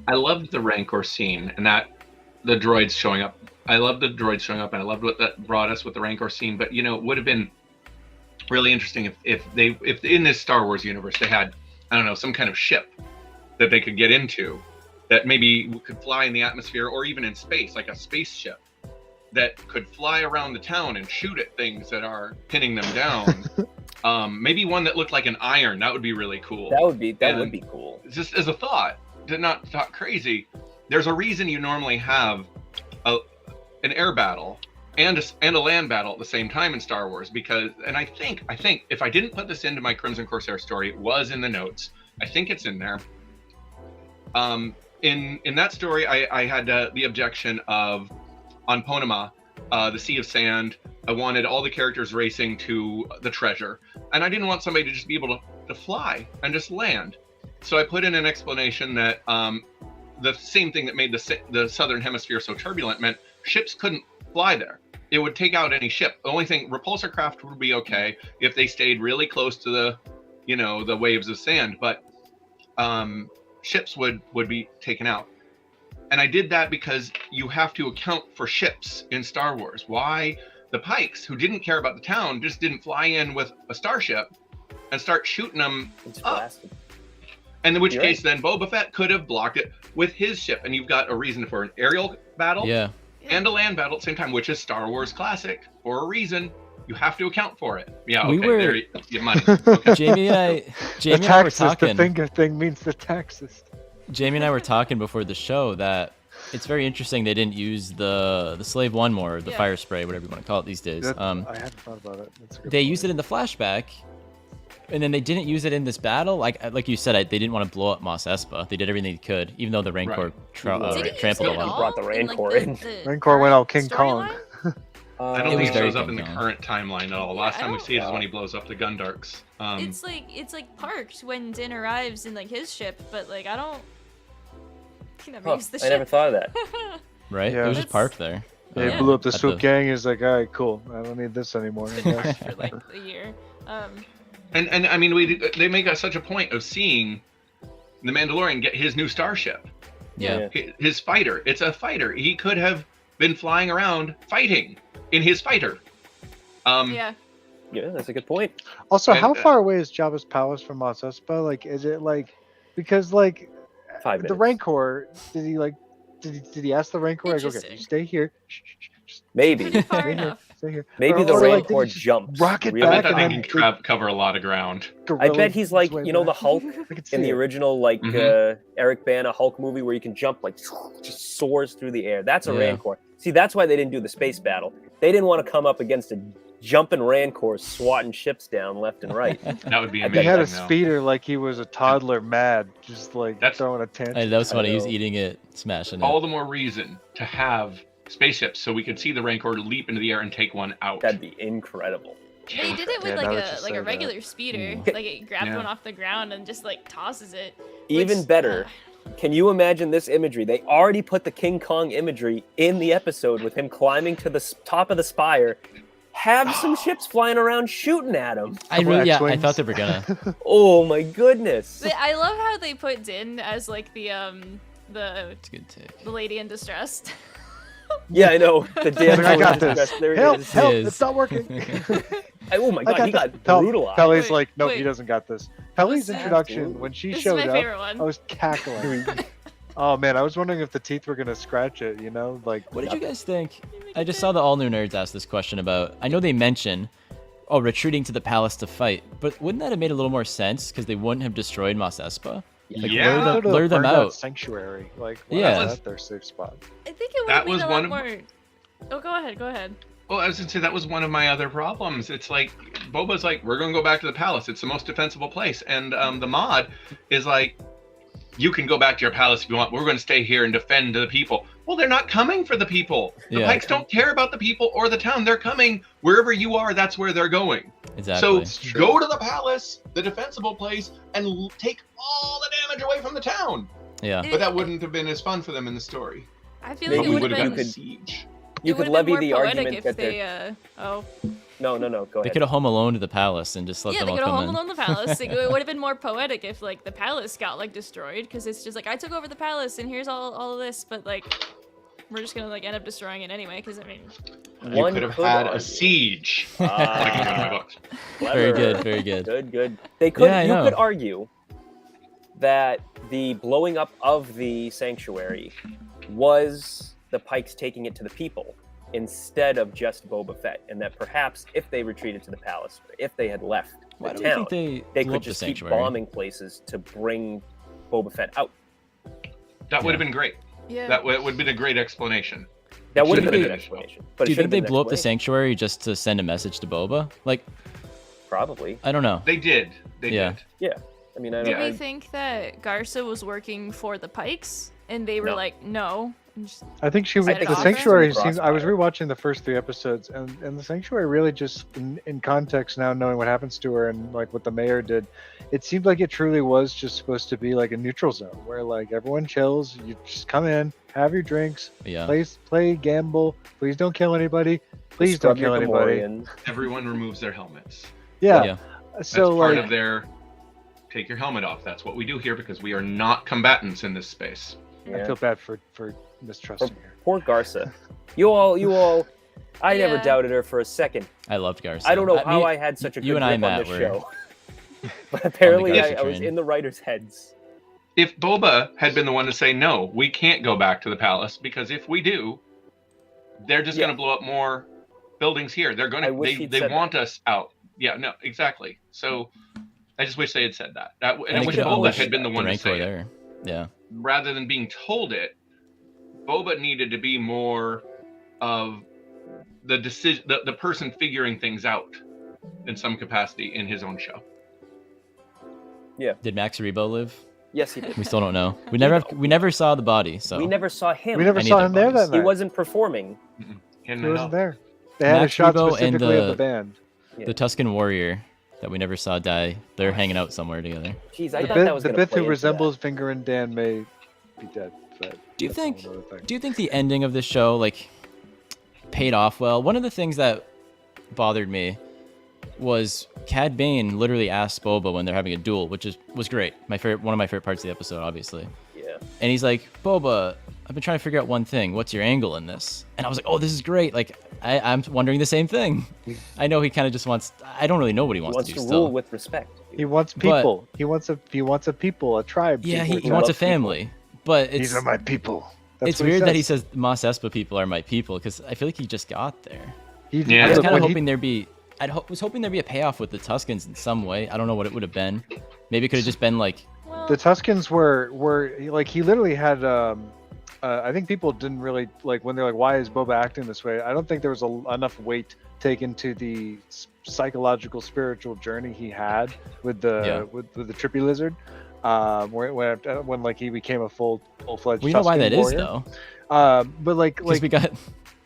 I loved the Rancor scene and that the droids showing up. I loved the droids showing up, and I loved what that brought us with the Rancor scene. But it would have been really interesting if in this Star Wars universe they had, I don't know, some kind of ship that they could get into that maybe could fly in the atmosphere or even in space, like a spaceship that could fly around the town and shoot at things that are pinning them down. Maybe one that looked like an iron. That would be really cool. That would be And cool. Just as a thought, to not talk crazy, there's a reason you normally have an air battle and a land battle at the same time in Star Wars, because, and I think if I didn't put this into my Crimson Corsair story, it was in the notes. I think it's in there. In that story, I had the objection of on Ponema, the Sea of Sand. I wanted all the characters racing to the treasure, and I didn't want somebody to just be able to fly and just land. So I put in an explanation that the same thing that made the southern hemisphere so turbulent meant ships couldn't fly there. It would take out any ship. The only thing, repulsor craft would be okay if they stayed really close to the waves of sand, but ships would be taken out. And I did that because you have to account for ships in Star Wars. Why the Pikes, who didn't care about the town, just didn't fly in with a starship and start shooting them It's up. blasted. And in which You're case, then Boba Fett could have blocked it with his ship, and you've got a reason for an aerial battle Yeah. and a land battle at the same time, which is Star Wars classic for a reason. You have to account for it. Yeah, We okay, were- there you money. Okay. Jamie and I The were taxes, the talking. finger thing means the taxes. Jamie and I were talking before the show that it's very interesting they didn't use the Slave One more, the Yeah. fire spray, whatever you want to call it these days. I hadn't thought about it. That's a good They point. used it in the flashback, and then they didn't use it in this battle. Like you said, they didn't want to blow up Mos Espa. They did everything they could, even though the Rancor Right. Did he use trampled it a at lot. all? Brought the in, like, Rancor in. Rancor went all King Kong. storyline? I don't It think was it very shows up in the King Kong. current timeline at all. Last I time we don't- see it is when he blows up the Gundarks. It's like parked when Din arrives in like his ship, but like I don't. He never Huh, used the I ship. never thought of that. Right? Yeah. It was just That's- parked there. They Yeah. blew up the At swoop gang. He's like, all right, cool. I don't need this anymore. I Been guess. parked for like a year. And I mean, they make such a point of seeing the Mandalorian get his new starship, Yeah. his fighter. It's a fighter. He could have been flying around fighting in his fighter. Yeah. Yeah, that's a good point. Also, how And, far away is Jabba's palace from Mos Espa? Like, is it like, because like 5 the minutes. Rancor, did he ask the Rancor, like, okay, Interesting. you stay here, just Maybe. Far stay here, enough. stay here. Maybe Or- the or, like, Rancor did he just jumps. rocket really I back bet that and thing then can cover a lot of ground. I gorilla bet he's like, his way you know, the back? Hulk I could see in the it. original like Mhm. Eric Bana Hulk movie where you can jump like just soars through the air. That's a Yeah. Rancor. See, that's why they didn't do the space battle. They didn't want to come up against a jumping Rancor swatting ships down left and right. That would be I He amazing. had a though. speeder like he was a toddler mad, just like That's- throwing a tantrum. That was funny. He was know. eating it, smashing it. All the more reason to have spaceships so we could see the Rancor leap into the air and take one out. That'd be incredible. They did it with Yeah, like now that you say a that. regular speeder. Mm. Like it grabbed Yeah. one off the ground and just like tosses it. Even which, better, can you imagine this imagery? They already put the King Kong imagery in the episode with him climbing to the top of the spire. Have some ships flying around shooting at him. I really, I X-Wings. thought they were gonna. Oh my goodness. But I love how they put Din as like the It's a good take. lady in distress. Yeah, I know. The damn I got this. There it Help, is. help, Is. it's not working. Oh my I god, he got got this. brutalized. Pelly's Wait, like, no, he wait. doesn't got this. Pelly's that? introduction, when she This is showed my up, favorite one. I was cackling. Oh man, I was wondering if the teeth were gonna scratch it, you know? Like, What did you guys think? I just saw the all new nerds ask this question about. I know they mention, retreating to the palace to fight, but wouldn't that have made a little more sense because they wouldn't have destroyed Mos Espa? Like, Yeah. lure, Go to the lure them burned out. sanctuary. Like, why Yeah. not that their safe spot? I think it would That have been was a one lot of- more. Oh, go ahead. Go ahead. Well, I was going to say that was one of my other problems. It's like Boba's like, we're going to go back to the palace. It's the most defensible place. And the mod is like, you can go back to your palace if you want. We're going to stay here and defend the people. Well, they're not coming for the people. The Yeah. Pikes don't care about the people or the town. They're coming wherever you are. That's where they're going. Exactly. So go to the palace, the defensible place, and take all the damage away from the town. Yeah. But that wouldn't have been as fun for them in the story. I feel Maybe like it We would would have have been. gotten siege. You it could would've been levy more the poetic argument if that they. No, go They ahead. could have Home Alone to the palace and just let Yeah, them they all could have come Home in. Alone the palace. It would have been more poetic if like the palace got like destroyed, because it's just like I took over the palace and here's all of this, but like we're just gonna like end up destroying it anyway. Because I mean, You One could have could had a argue. siege. Like in one of my books. Very Clever. good, very good. Good. They could. Yeah, I you know. could argue that the blowing up of the sanctuary was the Pikes taking it to the people instead of just Boba Fett, and that perhaps if they retreated to the palace, if they had left Why the do you town, think they blew could up the just keep sanctuary? bombing places to bring Boba Fett out. That would have been great. yeah. That would have been a great explanation. That would have should've been a been good an explanation. explanation. But Do it you should think have they been blew up the an explanation. sanctuary just to send a message to Boba? Like, Probably. I don't know. They did. They Yeah. did. Yeah. I mean, I Did don't. Yeah. we think that Garza was working for the Pikes and they were No. like, no? And just- I think Set it the off. sanctuary seems. I was Crossfire. rewatching the first 3 episodes, and the sanctuary really just, in context now, knowing what happens to her and like what the mayor did, it seemed like it truly was just supposed to be like a neutral zone where like everyone chills. You just come in, have your drinks, Yeah. play, gamble. Please don't kill anybody. Please Scrub don't kill your anybody. Gamorreans. Everyone removes their helmets. Yeah. Yeah. That's So part like, of their take your helmet off. That's what we do here because we are not combatants in this space. I Yeah. feel bad for mistrusting her. Poor Garza. You all. I never Yeah. doubted her for a second. I loved Garza. I don't know how me- I had such a good you and I, grip on Matt, this were show. But apparently Garza I was train. in the writers' heads. If Boba had been the one to say no, we can't go back to the palace because if we do, they're just Yeah. going to blow up more buildings here. They're going I to. wish They he'd said want us out. Yeah. No. Exactly. So, I just wish they had said that. And I they wish could've Boba unleashed had been the the one to Rancor say it. there. Yeah. Rather than being told it, Boba needed to be more of the decision, the person figuring things out in some capacity in his own show. Did Max Rebo live? Yes, he did. We still don't know. We never saw the body. So We never saw him. We never Any saw of him their there that bodies. night. He wasn't performing. And He wasn't there. They had a Max shot Rebo and specifically of the- the band. the Tuscan warrior that we never saw die. They're hanging out somewhere together. Jeez, I The thought that bit, was the gonna bit play who into resembles Finger and Dan may be dead. But Do you that's a whole think? nother thing. Do you think the ending of this show like paid off well? One of the things that bothered me was Cad Bane literally asked Boba when they're having a duel, which was great. One of my favorite parts of the episode, obviously. Yeah. And he's like, Boba, I've been trying to figure out one thing. What's your angle in this? And I was like, oh, this is great. Like, I'm wondering the same thing. I know he kind of just wants. I don't really know what he He wants, wants to to do rule still. with respect. He wants But- people. He wants a people, a tribe. Yeah, people he to wants a love people. family. But it's These are my people. That's it's what weird that he says Mos Espa people are my people because I feel like he just got there. Yeah. I was Look, kind of when hoping there'd be. Was hoping there'd be a payoff with the Tuscans in some way. I don't know what it would have been. Maybe it could have just been like, Well, the Tuscans were like he literally had. I think people didn't really like when they're like, "Why is Boba acting this way?" I don't think there was enough weight taken to the psychological, spiritual journey he had with the with the Trippy Lizard. When like he became a full-fledged. we know why Tuscan that is warrior. though. But like Because we got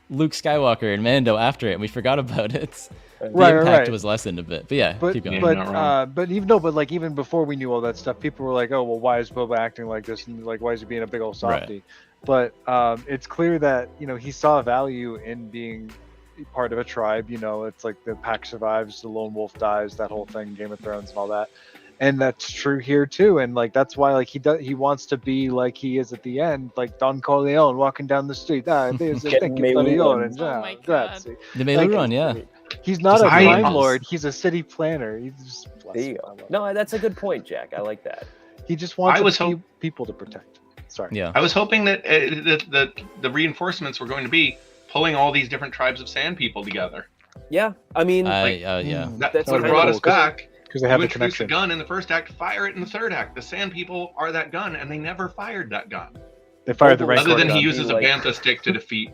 Luke Skywalker and Mando after it, and we forgot about it. The Right, impact right. was lessened a bit. But yeah, But keep going. but even before we knew all that stuff, people were like, "Oh, well, why is Boba acting like this? And like, why is he being a big old Right. softy?" But it's clear that he saw value in being part of a tribe. It's like the pack survives, the lone wolf dies, that whole thing, Game of Thrones and all that. And that's true here too. And like that's why like he wants to be like he is at the end, like Don Corleone walking down the street. There's a Getting thank you, May Leon, One. and Oh my grazie. The Melu like- run, yeah. He's not Just a hiding crime us. lord. He's a city planner. He's just There you go. No, that's a good point, Jack. I like that. He just wants I was people to protect. Sorry. Yeah. I was hoping that the reinforcements were going to be pulling all these different tribes of sand people together. Yeah, I mean, Yeah. That's What kinda brought us cool, 'cause- back. Because they You have the introduce the connection. gun in the first act, fire it in the third act. The sand people are that gun, and they never fired that gun. They fired the Other Rancor Other than gun. he uses a like- bantha stick to defeat.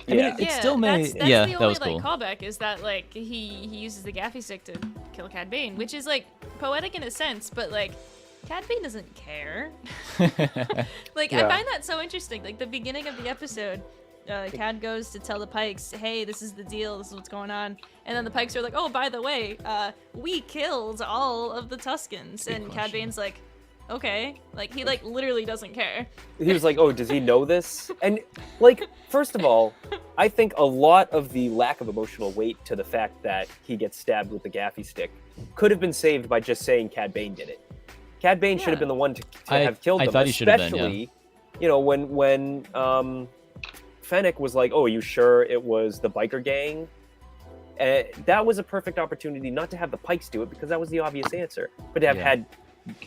I mean, yeah. it still may. That's Yeah, the that only was like cool. callback is that like he uses the gaffy stick to kill Cad Bane, which is like poetic in a sense, but like Cad Bane doesn't care. Like, Yeah. I find that so interesting. Like, the beginning of the episode, Cad goes to tell the Pikes, hey, this is the deal, this is what's going on. And then the Pikes are like, oh, by the way, we killed all of the Tuskens. And Cad Bane's like, okay. Like, he, like, literally doesn't care. He was like, oh, does he know this? And, like, first of all, I think a lot of the lack of emotional weight to the fact that he gets stabbed with the gaffy stick could have been saved by just saying Cad Bane did it. Cad Bane should have been the one to have killed him. I thought he should have been, yeah. Especially, you know, when Fennec was like, oh, are you sure it was the biker gang? That was a perfect opportunity not to have the Pikes do it, because that was the obvious answer, but to have had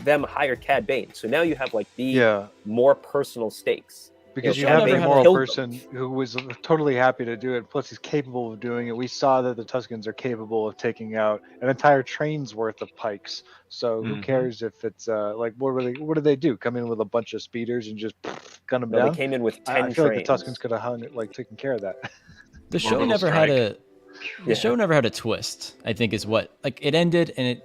them hire Cad Bane. So now you have, like, the more personal stakes. Because you Cad have Bane a moral killed person who was totally happy to do it, plus he's capable of doing it. We saw that the Tuskens are capable of taking out an entire train's worth of Pikes. So who cares if it's like, what do they do? Come in with a bunch of speeders and just gun them down? They came in with 10 I feel trains. like the Tuskens could have taken care of that. The show Orbital never had strike. the show never had a twist. I think is what, like, it ended, and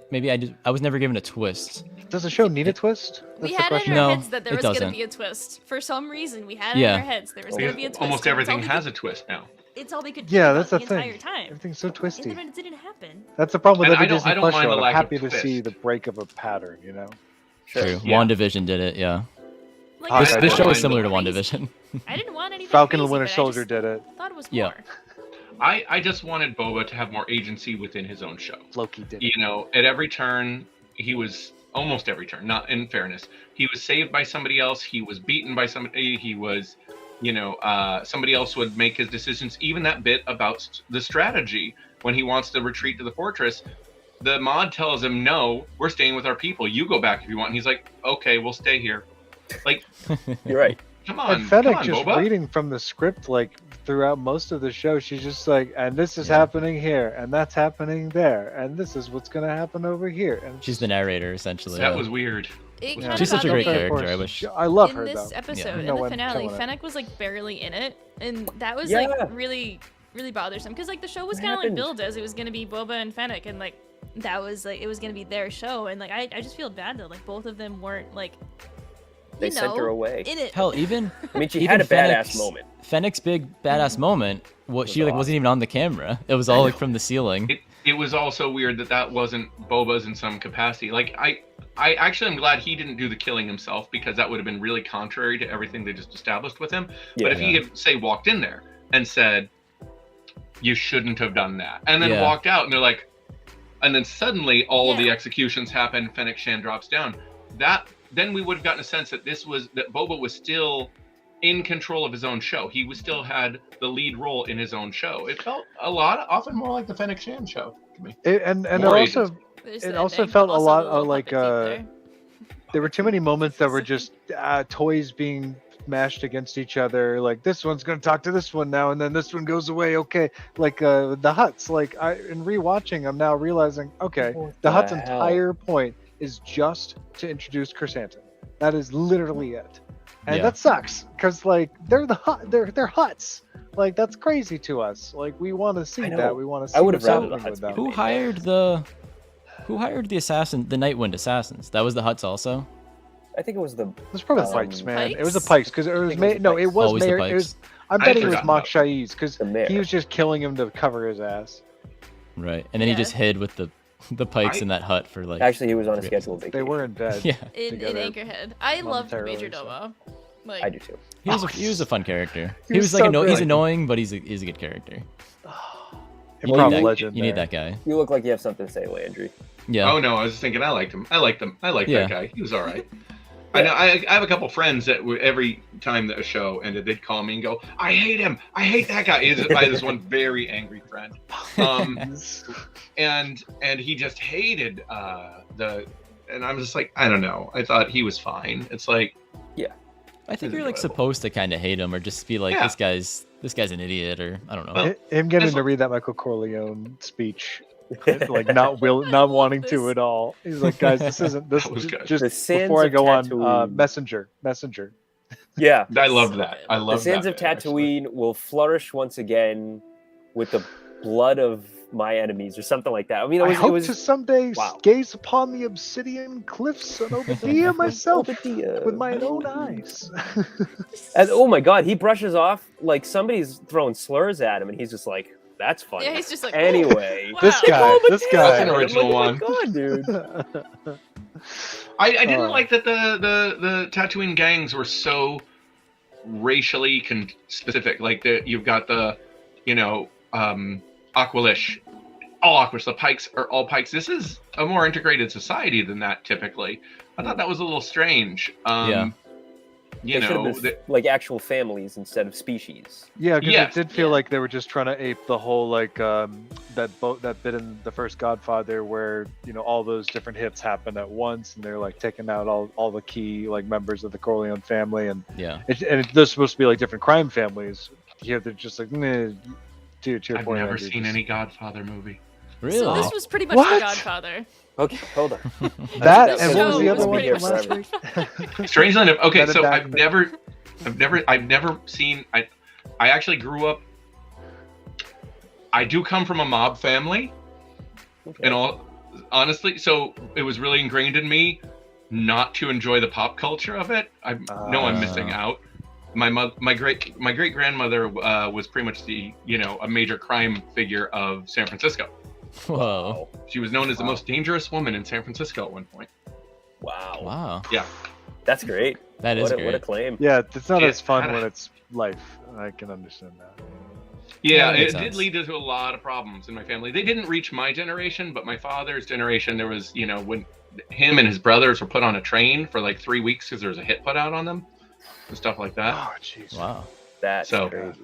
I was never given a twist. Does the show need a twist? We That's the had in question. our No, heads that there it was going to doesn't. be a twist. For some reason, we had in Yeah. our heads there was going to be a twist. Almost and everything it's all we has could- a twist now. It's all we could Yeah, think that's about the the thing. entire time. Everything's so twisty. And then it didn't happen. That's the problem with And every I Disney don't Plus mind show. the I'm lack of happy to twist. see the break of a pattern, you know? Sure. True. Yeah. WandaVision did it, yeah. Like, This- I this didn't show want is similar to anything crazy. WandaVision. I didn't want anything Falcon and crazy, Winter but I Soldier just did it. thought it was Yeah. more. I just wanted Boba to have more agency within his own show. Loki did it. You know, at every turn, he was almost every turn. Not in fairness, he was saved by somebody else. He was beaten by somebody. He was, you know, somebody else would make his decisions. Even that bit about the strategy when he wants to retreat to the fortress, the mod tells him, "No, we're staying with our people. You go back if you want." And he's like, "Okay, we'll stay here." Like, You're right. come on, And Fennec come on, just Boba. reading from the script, like throughout most of the show, she's just like, and this is happening here, and that's happening there, and this is what's gonna happen over here. And She's the narrator essentially. That yeah. was weird. It Yeah. kind She's of such a got great me- character. I Of wish. course. I love in her this though. episode, You in know the I'm finale, killing it. Fennec was like barely in it, and that was Yeah. like really, really bothersome. Because like the show was What kind of like happened? billed as it was gonna be Boba and Fennec, and like that was like it was gonna be their show, and like I just feel bad that like both of them weren't like They you sent know, her away. in it. Hell, even I mean, she even had a Fennec's- badass moment. Fennec's big badass moment. What she like awesome. wasn't even on the camera. It was all like from the ceiling. It was also weird that wasn't Boba's in some capacity. Like I actually am glad he didn't do the killing himself, because that would have been really contrary to everything they just established with him. But if he had, say, walked in there and said, "You shouldn't have done that," and then Yeah. walked out, and they're like, and then suddenly all of the Yeah. executions happen, Fennec Shan drops down. Then we would have gotten a sense that that Boba was still in control of his own show. He still had the lead role in his own show. It felt often more like the Fennec Shan show to me. And it More also agency. There's it that also thing, felt but a also lot the little like puppet teeth there. there were too many moments that were just toys being mashed against each other. Like, this one's gonna talk to this one now, and then this one goes away. Okay, like the Huts. Like, in rewatching, I'm now realizing, okay, the Huts' hell? entire point is just to introduce Chrysanthemum. That is literally it, and Yeah. that sucks because like they're Huts. Like, that's crazy to us. Like, we want to see I know. that. We want to see I would have what's rather the happening Huts with be them. Who hired the assassin, the Nightwind assassins? That was the Huts also. I think it was the. It was probably the Um, Pikes, man. It was the Pikes? Pikes because it was think it was the no, it Pikes. was Always the Mayor. It Pikes. was. I'm betting it was forgotten Mok about Shaiz because The mayor. he was just killing him to cover his ass. Right, and then he Yeah. just hid with the Pikes I- in that hut for like. Actually, he was on a 3 scheduled episodes. They vacation. were in bed. Yeah, in together Anchorhead. I loved momentarily, Major so. Domo. Like I do too. he was a fun character. He He was was like so he's good. annoying, but he's a good character. You Improv need that, legend. you need there. that guy. You look like you have something to say, Landry. Yeah. Oh no, I was just thinking I liked him. I liked Yeah. that guy. He was all right. I know. I have a couple friends that every time that a show ended, they'd call me and go, "I hate him. I hate that guy." I had this one very angry friend, and he just hated and I'm just like, I don't know. I thought he was fine. It's like, I think It's you're like enjoyable. supposed to kind of hate him or just be like, Yeah. this guy's an idiot, or I don't know. Well, Him getting This to one- read that Michael Corleone speech, like not wanting to at all. He's like, guys, this isn't this. That was good. Just The sands before I of go on, Tatooine. Messenger. Yeah. I loved that. I The love sands that of bit, actually. Tatooine will flourish once again with the blood of my enemies or something like that. I mean, I hope it was to someday wow. gaze upon the obsidian cliffs and Obadiah myself Obadiah. with my own eyes. And oh my god, he brushes off like somebody's throwing slurs at him, and he's just like, "That's funny." Yeah, he's just like, anyway. wow. This guy. That's an I'm original like, one. oh my god, dude. I didn't like that the Tatooine gangs were so racially specific. Like you've got the, Aqualish, all Aqualish. The Pikes are all Pikes. This is a more integrated society than that typically. I thought that was a little strange. Yeah. They should have been like actual families instead of species. Yeah, because Yes. it did feel like they were just trying to ape the whole that bit in the first Godfather where all those different hits happen at once, and they're like taking out all the key like members of the Corleone family, and Yeah. they're supposed to be like different crime families. Here they're just like, to your I've point, never Andrew, seen just- any Godfather movie. Really? So this was pretty much What? The Godfather. Okay, hold on. that, That and show what was the was other one? pretty from much last week? Strangely enough, okay, That a so bad I've thing? never seen. I actually grew up. I do come from a mob family, Okay. and all honestly, so it was really ingrained in me not to enjoy the pop culture of it. I know I'm missing out. My great grandmother was pretty much the a major crime figure of San Francisco. Whoa. She was known as the most dangerous woman in San Francisco at one point. Wow. Wow. Yeah. That's great. That is What a great. claim. Yeah, it's not Yeah, as fun I don't- when it's life. I can understand that. Yeah, that makes it did sense. lead to a lot of problems in my family. They didn't reach my generation, but my father's generation, there was, when him and his brothers were put on a train for like 3 weeks because there was a hit put out on them and stuff like that. Oh, jeez. Wow. That's So- crazy.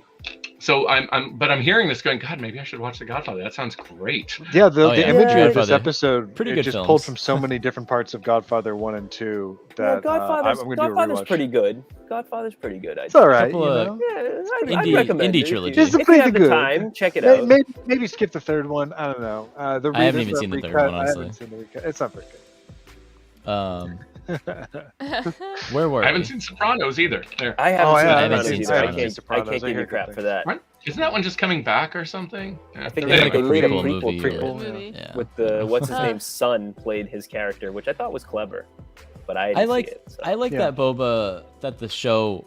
So I'm hearing this going, God, maybe I should watch The Godfather. That sounds great. Yeah, the, Oh, the yeah. imagery of this Godfather. episode Pretty it good just films. pulled from so many different parts of Godfather 1 and 2 Yeah, that Godfather's, I'm going to do a Godfather's rewatch. pretty good. Godfather's pretty good. It's all right, Couple of- Yeah, I'd Indie- recommend indie it. trilogy. It's If you pretty have the good. time, check it out. Maybe skip the third one. I don't know. I haven't even seen the third one, I honestly. haven't seen the recut. It's not very Where were I haven't we? seen Sopranos either. There. I haven't Oh, seen yeah, I haven't Sopranos seen either. I Sopranos. can't Sopranos. I give hear you crap good for that. What? Isn't that one just coming back or something? I think They they had, like, a made a prequel prequel, movie or- prequel. Movie. Yeah. with the what's his Huh. name's son played his character, which I thought was clever, but I didn't I like see it. So. I like Yeah. that that the show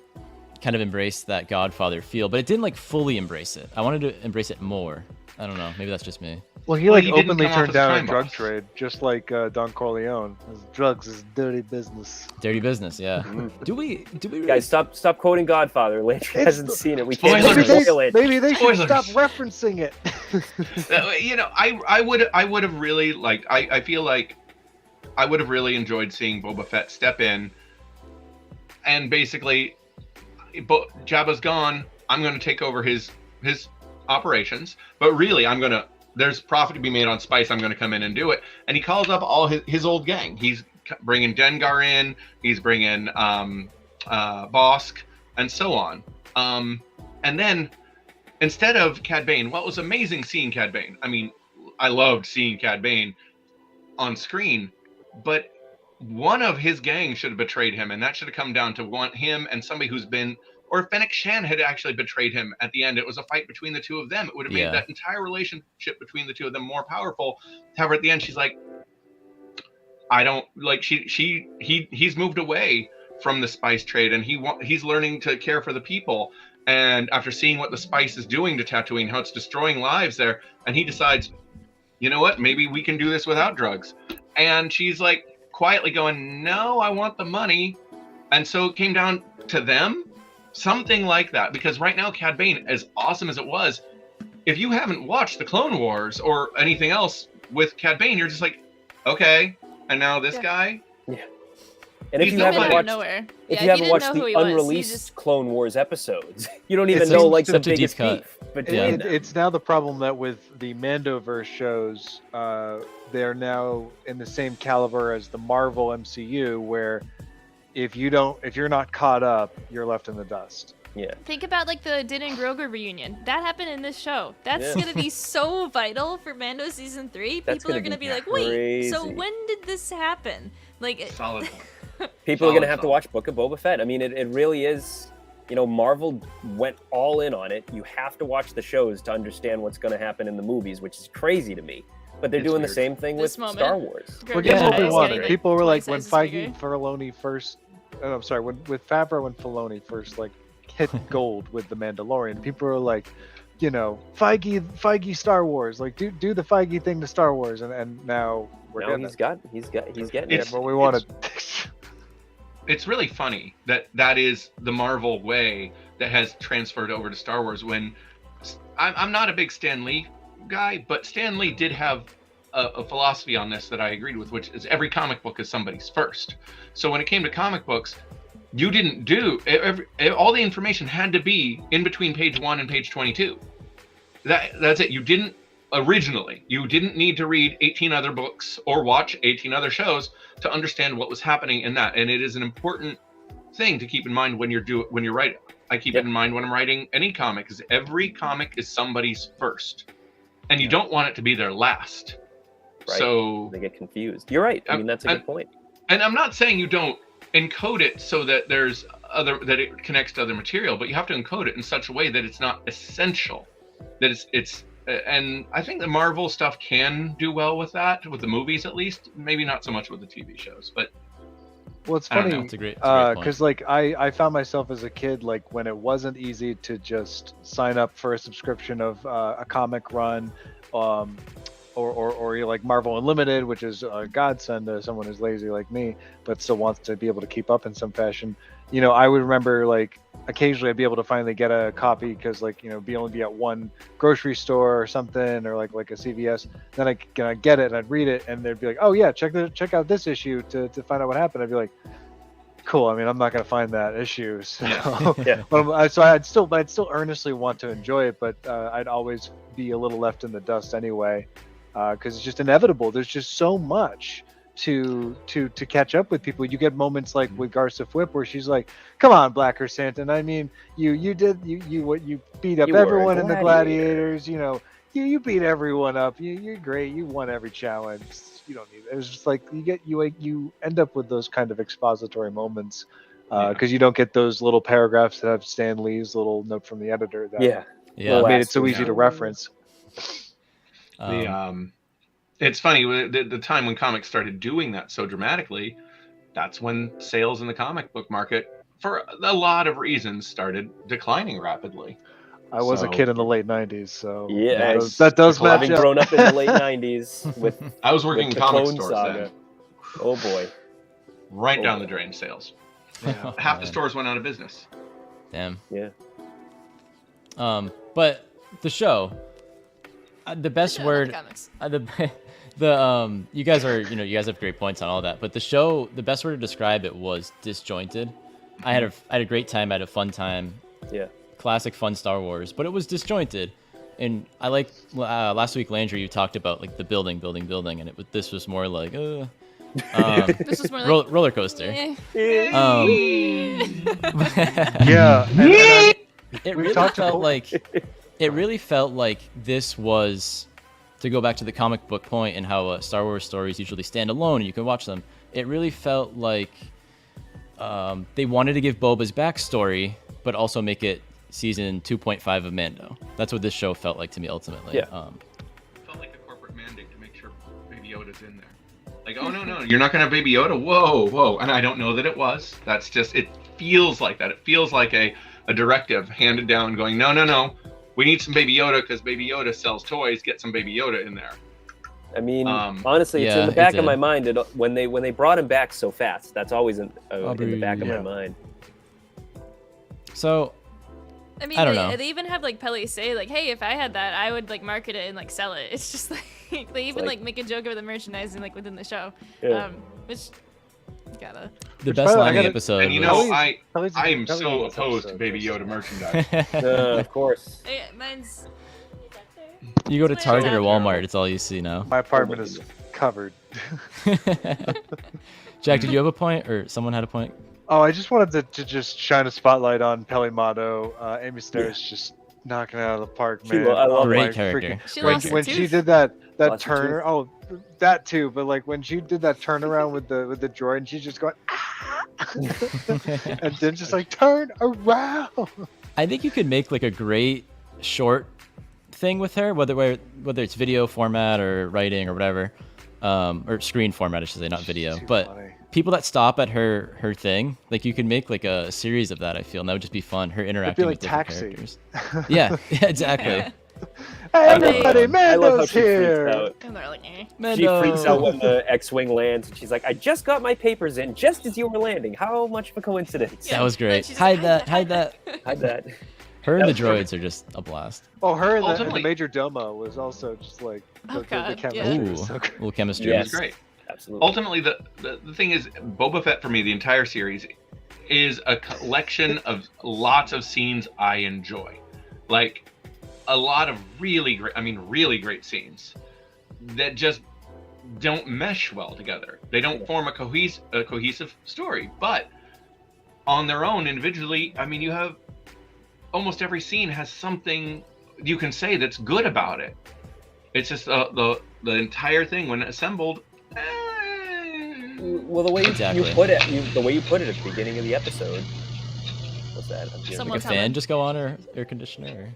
kind of embraced that Godfather feel, but it didn't like fully embrace it. I wanted to embrace it more. I don't know. Maybe that's just me. Well, he Well, like he didn't openly come off turned as down a crime drug boss. trade, just like Don Corleone. Drugs is dirty business. Dirty business, yeah. Mm. Do we really Guys, stop quoting Godfather. Lynch It's hasn't the- seen it. We Spoilers. can't Maybe spoil it. they should Spoilers. stop referencing it. I would have really liked. I feel like I would have really enjoyed seeing Boba Fett step in, and basically, Jabba's gone. I'm going to take over his operations, but really, there's profit to be made on spice. I'm going to come in and do it. And he calls up all his old gang. He's bringing Dengar in. He's bringing Bosk and so on. And then instead of Cad Bane, what was amazing seeing Cad Bane. I mean, I loved seeing Cad Bane on screen, but one of his gang should have betrayed him, and that should have come down to him and somebody who's been, or if Fennec Shan had actually betrayed him at the end, it was a fight between the two of them. It would have made Yeah. that entire relationship between the two of them more powerful. However, at the end, she's like, I don't like. He's moved away from the spice trade, and he's learning to care for the people. And after seeing what the spice is doing to Tatooine, how it's destroying lives there, and he decides, you know what, maybe we can do this without drugs. And she's like quietly going, no, I want the money. And so it came down to them, something like that. Because right now, Cad Bane, as awesome as it was, if you haven't watched the Clone Wars or anything else with Cad Bane, you're just like, okay. And now this Yeah. guy, And if He's you not haven't out of watched, nowhere. if Yeah, you haven't didn't watched know who the he was. He unreleased just- Clone Wars episodes, you don't even It's know such- like the such a deep biggest cut. beef between Yeah. them. It's now the problem that with the Mandoverse shows, they're now in the same caliber as the Marvel MCU, where if you're not caught up, you're left in the dust. Yeah. Think about like the Din and Grogu reunion. That happened in this show. That's Yeah. gonna be so vital for Mando season 3. That's People are gonna gonna be be like, wait, so crazy. when did this happen? Like, solid point. People are gonna Solid, have to solid. watch Book of Boba Fett. I mean, it really is. Marvel went all in on it. You have to watch the shows to understand what's going to happen in the movies, which is crazy to me. But they're It's doing weird. the same thing with This moment. Star Wars. Grogu's Forget Yeah, what we eyes wanted. getting, People were like, twice when sizes bigger. Filoni first, I'm sorry, with Favreau and Filoni first like hit gold with the Mandalorian, people were like, Feige Star Wars, like do the Feige thing to Star Wars, and now we're Now getting he's getting yeah, it. but we wanted. It's really funny that is the Marvel way that has transferred over to Star Wars. When I'm not a big Stan Lee guy, but Stan Lee did have a philosophy on this that I agreed with, which is every comic book is somebody's first. So when it came to comic books, you didn't do all the information had to be in between page 1 and page 22. That's it. You didn't need to read 18 other books or watch 18 other shows to understand what was happening in that. And it is an important thing to keep in mind when you're writing. I keep it in mind when I'm writing any comic, because every comic is somebody's first, and you don't want it to be their last. Right. So They get confused. You're right. I mean, that's a good point. and I'm not saying you don't encode it so that that it connects to other material, but you have to encode it in such a way that it's not essential, that it's and I think the Marvel stuff can do well with that, with the movies at least, maybe not so much with the TV shows, but Well, it's I don't funny know. It's a great point. because like I found myself as a kid, like when it wasn't easy to just sign up for a subscription of a comic run, or you're like Marvel Unlimited, which is a godsend to someone who's lazy like me, but still wants to be able to keep up in some fashion. I would remember like occasionally I'd be able to finally get a copy because like only be at one grocery store or something, or like a CVS. Then I get it and I'd read it, and they'd be like, oh yeah, check out this issue to find out what happened. I'd be like, cool. I mean, I'm not gonna find that issue, so Yeah. so I'd still earnestly want to enjoy it, but I'd always be a little left in the dust anyway, because it's just inevitable. There's just so much to catch up with people. You get moments like with Garza Whip where she's like, "Come on, Black Chrysanthemum. I mean, you beat up You were a everyone in the gladiator. Gladiators. You beat everyone up. You're great. You won every challenge. You don't need it." It was just like you end up with those kind of expository moments because you don't get those little paragraphs that have Stan Lee's little note from the editor that Yeah. made it so Last easy to one. reference. It's funny, the time when comics started doing that so dramatically, that's when sales in the comic book market, for a lot of reasons, started declining rapidly. I was a So- kid in the late '90s, so Yeah, that does match Having up. grown up in the late '90s with I was working in the comic Clone stores Saga. then, Oh boy. right down Oh. the drain sales. Oh, Half the man. stores went out of business. Damn. Yeah. But the show, the best word, Comics. you guys are, you guys have great points on all that. But the show, the best word to describe it was disjointed. I had a great time. I had a fun time. Yeah. Classic fun Star Wars, but it was disjointed. And I like last week, Landry, you talked about like the building, and this was more like This was more like roller coaster. eh. Yeah, and It We've really talked felt about- like this was, to go back to the comic book point and how Star Wars stories usually stand alone and you can watch them. It really felt like they wanted to give Boba's backstory, but also make it season 2.5 of Mando. That's what this show felt like to me ultimately. Yeah. It felt like a corporate mandate to make sure Baby Yoda's in there. Like, oh no, you're not gonna have Baby Yoda. Whoa. And I don't know that it was. That's just, it feels like that. It feels like a directive handed down going, no. We need some Baby Yoda because Baby Yoda sells toys. Get some Baby Yoda in there. I mean, Um, honestly, it's yeah, in the back it of my did. mind. When they brought him back so fast, that's always in the back of my Yeah. mind. So I mean, I don't know. they even have like Pele say like, "Hey, if I had that, I would like market it and like sell it." It's just like they even like- like make a joke of the merchandising like within the show, Yeah. which gotta. the Which, best by the way, line I of the gotta- episode and you was, know, I am Kelly's so in this opposed to episode, Baby so- Yoda merchandise. Of course. Mine's. you go to Target or Yeah. Walmart, it's all you see now. My apartment is covered. Jack, did you have a point, or someone had a point? Oh, I just wanted to just shine a spotlight on Pelimato. Amy Starr's just knocking it out of the park, She man. lo- I love Oh, Great my character. freaking- She When, lost her when she tooth. did that Lost her turn, oh, that too. But like when she did that turnaround with the droid, and she's just going, ah! and then just like turn around. I think you could make like a great short thing with her, whether it's video format or writing or whatever, or screen format, I should say, not video. Too But funny. people that stop at her thing, like you could make like a series of that. I feel and that would just be fun. Her interacting like with different Taxi. characters. Yeah, exactly. Hey everybody, I love how Mando's she freaks here. out. And they're like, eh. She freaks out when the X-wing lands, and she's like, "I just got my papers in just as you were landing. How much of a coincidence?" That was And then great. she's Hide like, that. Hide that. Her and That the was droids are just a blast. Oh, her and the Ultimately- Major Domo was also just like Oh, the God, chemistry yeah. was so Ooh, great. little chemistry. Yes. It's great. Absolutely. Ultimately, the thing is, Boba Fett for me, the entire series, is a collection of lots of scenes I enjoy. Like, a lot of really great scenes that just don't mesh well together. They don't form a cohesive story. But on their own, individually, I mean, you have almost every scene has something you can say that's good about it. It's just the entire thing when assembled. Well, the way Exactly. you put it, the way you put it at the beginning of the episode. What's that? I'm feeling- Like Someone's a fan humming. just go on or air conditioner.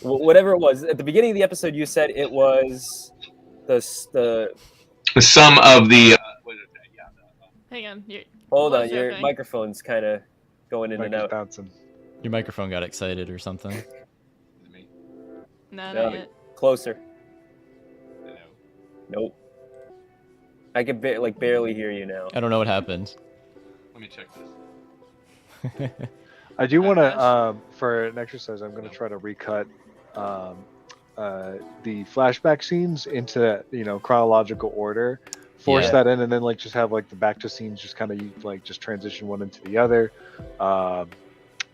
Or... Whatever it was at the beginning of the episode, you said it was the Some of the what is that? Yeah. Hang on. hold What on, is your happening? microphone's kind of going in Mike and is out. bouncing. Your microphone got excited or something. No, No. not yet. Closer. Nope. I can barely hear you now. I don't know what happened. Let me check this. I do want gosh. to, for an exercise, I'm going to try to recut the flashback scenes into chronological order. Force Yeah. that in, and then like just have like the back to scenes just kind of like just transition one into the other,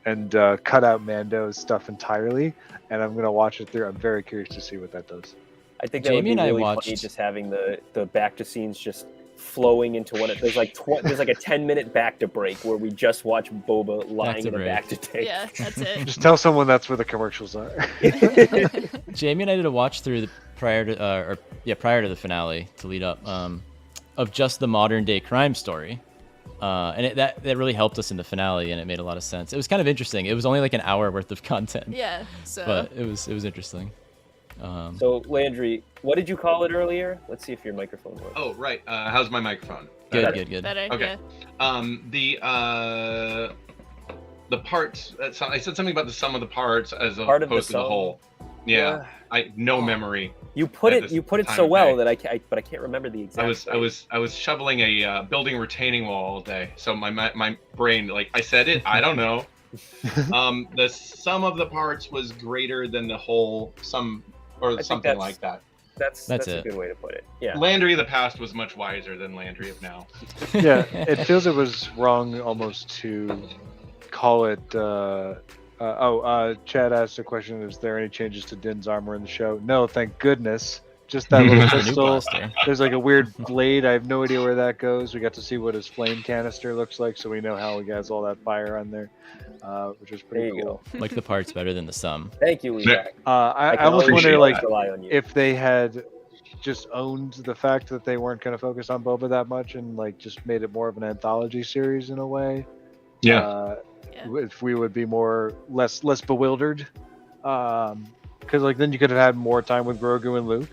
and cut out Mando's stuff entirely. And I'm going to watch it through. I'm very curious to see what that does. I think that would Jamie be and I really funny, watched- just having the back to scenes just flowing into one. There's like there's like a 10-minute back to break where we just watch Boba lying to in a break. back to take. Yeah, that's it. Just tell someone that's where the commercials are. Jamie and I did a watch through prior to the finale to lead up of just the modern day crime story, and that really helped us in the finale, and it made a lot of sense. It was kind of interesting. It was only like an hour worth of content, Yeah, so. but it was interesting. So Landry, what did you call it earlier? Let's see if your microphone works. Oh, right. How's my microphone? Good. Better, Okay. yeah. The parts. I said something about the sum of the parts as Part of the opposed to the sum? whole. Yeah. No memory. You put At it this time so of well day. that but I can't remember the exact. I was shoveling a building retaining wall all day, so my brain, like I said it, I don't know. The sum of the parts was greater than the whole sum, or think something that's- like that. That's That's a it. good way to put it. Yeah. Landry of the past was much wiser than Landry of now. Yeah, it feels it was wrong almost to call it. Chad asked a question: is there any changes to Din's armor in the show? No, thank goodness. Just that little The new pistol. blaster. There's like a weird blade. I have no idea where that goes. We got to see what his flame canister looks like, so we know how he has all that fire on there, which was There pretty you cool. go. Like the parts better than the sum. Thank you, Levi. I can almost always wonder like rely on you. if they had just owned the fact that they weren't going to focus on Boba that much and like just made it more of an anthology series in a way. Yeah. If we would be less bewildered, because like then you could have had more time with Grogu and Luke,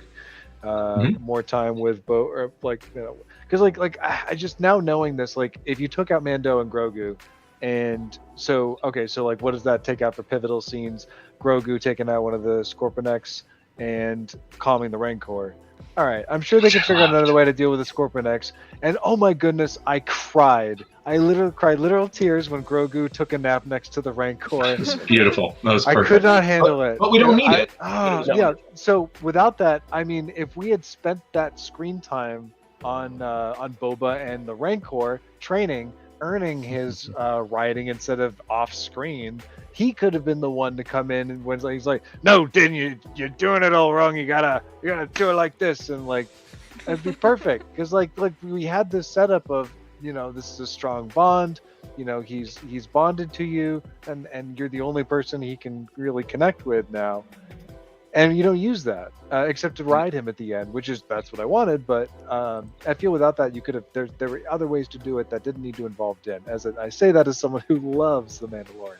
more time with because like I just now knowing this, like if you took out Mando and Grogu, and so like what does that take out for pivotal scenes? Grogu taking out one of the Scorpionex and calming the Rancor. All right, I'm sure they can figure out another way to deal with the Scorpionex. And oh my goodness, I cried. I literally cried literal tears when Grogu took a nap next to the Rancor. It was beautiful. That was I perfect. could not handle it. But we don't need it. No. Yeah. So without that, I mean, if we had spent that screen time on Boba and the Rancor training, earning his riding instead of off screen, he could have been the one to come in and when he's like, "No, Din, you're doing it all wrong. You gotta do it like this," and like it'd be perfect because like we had this setup of this is a strong bond. He's bonded to you, and you're the only person he can really connect with now. and you don't use that except to ride him at the end, that's what I wanted. But I feel without that, you could have. There were other ways to do it that didn't need to involve Din. I say that as someone who loves the Mandalorian.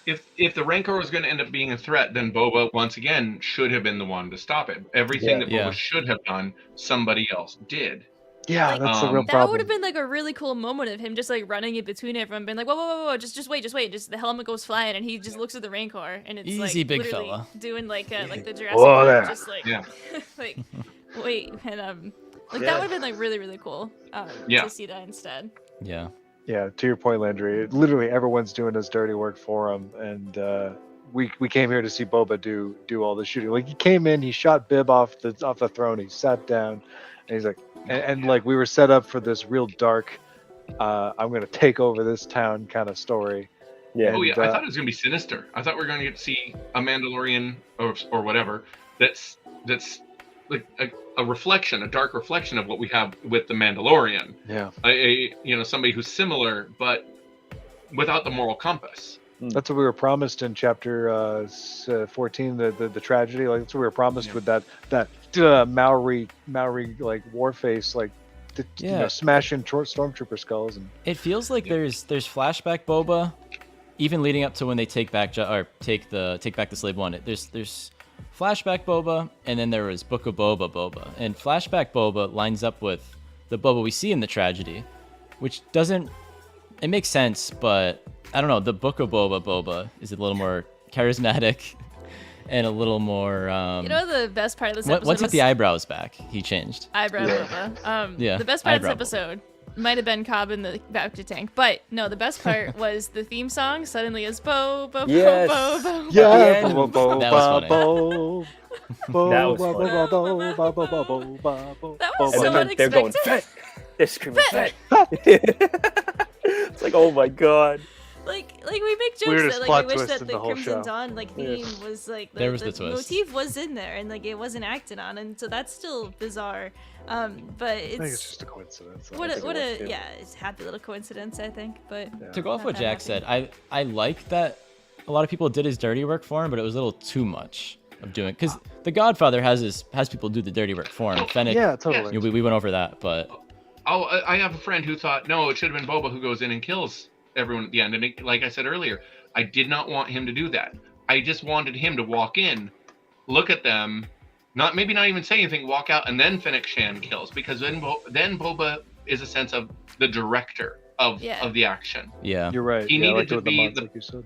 If the Rancor was going to end up being a threat, then Boba once again should have been the one to stop it. Everything that Boba should have done, somebody else did. Yeah, that's the real That problem. would have been like a really cool moment of him just like running in between everyone, being like, whoa, just wait. Just the helmet goes flying, and he just looks at the Rancor, and it's Easy, like big literally fella. doing like the Jurassic Whoa Park, there. just like Yeah. like wait, and like that would have been like really cool to see that instead. Yeah. Yeah, to your point, Landry, literally everyone's doing his dirty work for him, and we came here to see Boba do all the shooting. Like he came in, he shot Bib off the throne, he sat down, and he's like, and like we were set up for this real dark, I'm gonna take over this town kind of story. Yeah. And, Oh yeah, I thought it was gonna be sinister. I thought we were gonna get to see a Mandalorian or whatever that's like a reflection, a dark reflection of what we have with the Mandalorian. Yeah, Somebody who's similar but without the moral compass. that's what we were promised in chapter 14, the tragedy. Like that's what we were promised with that Maori like war face, like smashing stormtrooper skulls. And It feels like there's flashback Boba, even leading up to when they take back take back the slave one. There's flashback Boba, and then there was Book of Boba, and flashback Boba lines up with the Boba we see in the tragedy, which doesn't. It makes sense, but I don't know. The Book of Boba is a little more charismatic and a little more. You know the best part of this episode Once he was got the eyebrows back, he changed. eyebrow Boba. Yeah, The best part of this eyebrow Boba. episode might have been Cobb in the Bacta tank, but no, the best part was the theme song suddenly is Boba, Yes. Boba. yeah, That was funny. That was That was And so then they're going unexpected. Fett. They're screaming Fett. It's like, oh my god. Like we make jokes Weirdest that plot like we wish twist that in the Oh, the whole Crimson show. Dawn like theme was like There was the the twist. motif was in there and like it wasn't acted on, and so that's still bizarre. But I think it's it's just a coincidence. what think it was, a too. yeah, it's a happy little coincidence, I think. But To go off Not what that Jack happy. said, I like that a lot of people did his dirty work for him, but it was a little too much of doing. Because The Godfather has people do the dirty work for him. Fennec, Yeah, totally. we went over that, but Oh, I have a friend who thought, no, it should have been Boba who goes in and kills everyone at the end. And like I said earlier, I did not want him to do that. I just wanted him to walk in, look at them, maybe not even say anything, walk out, and then Fennec Shan kills. Because then Boba is a sense of the director of the action. yeah. You're right. He yeah, I needed liked it to with the be mods, like you said.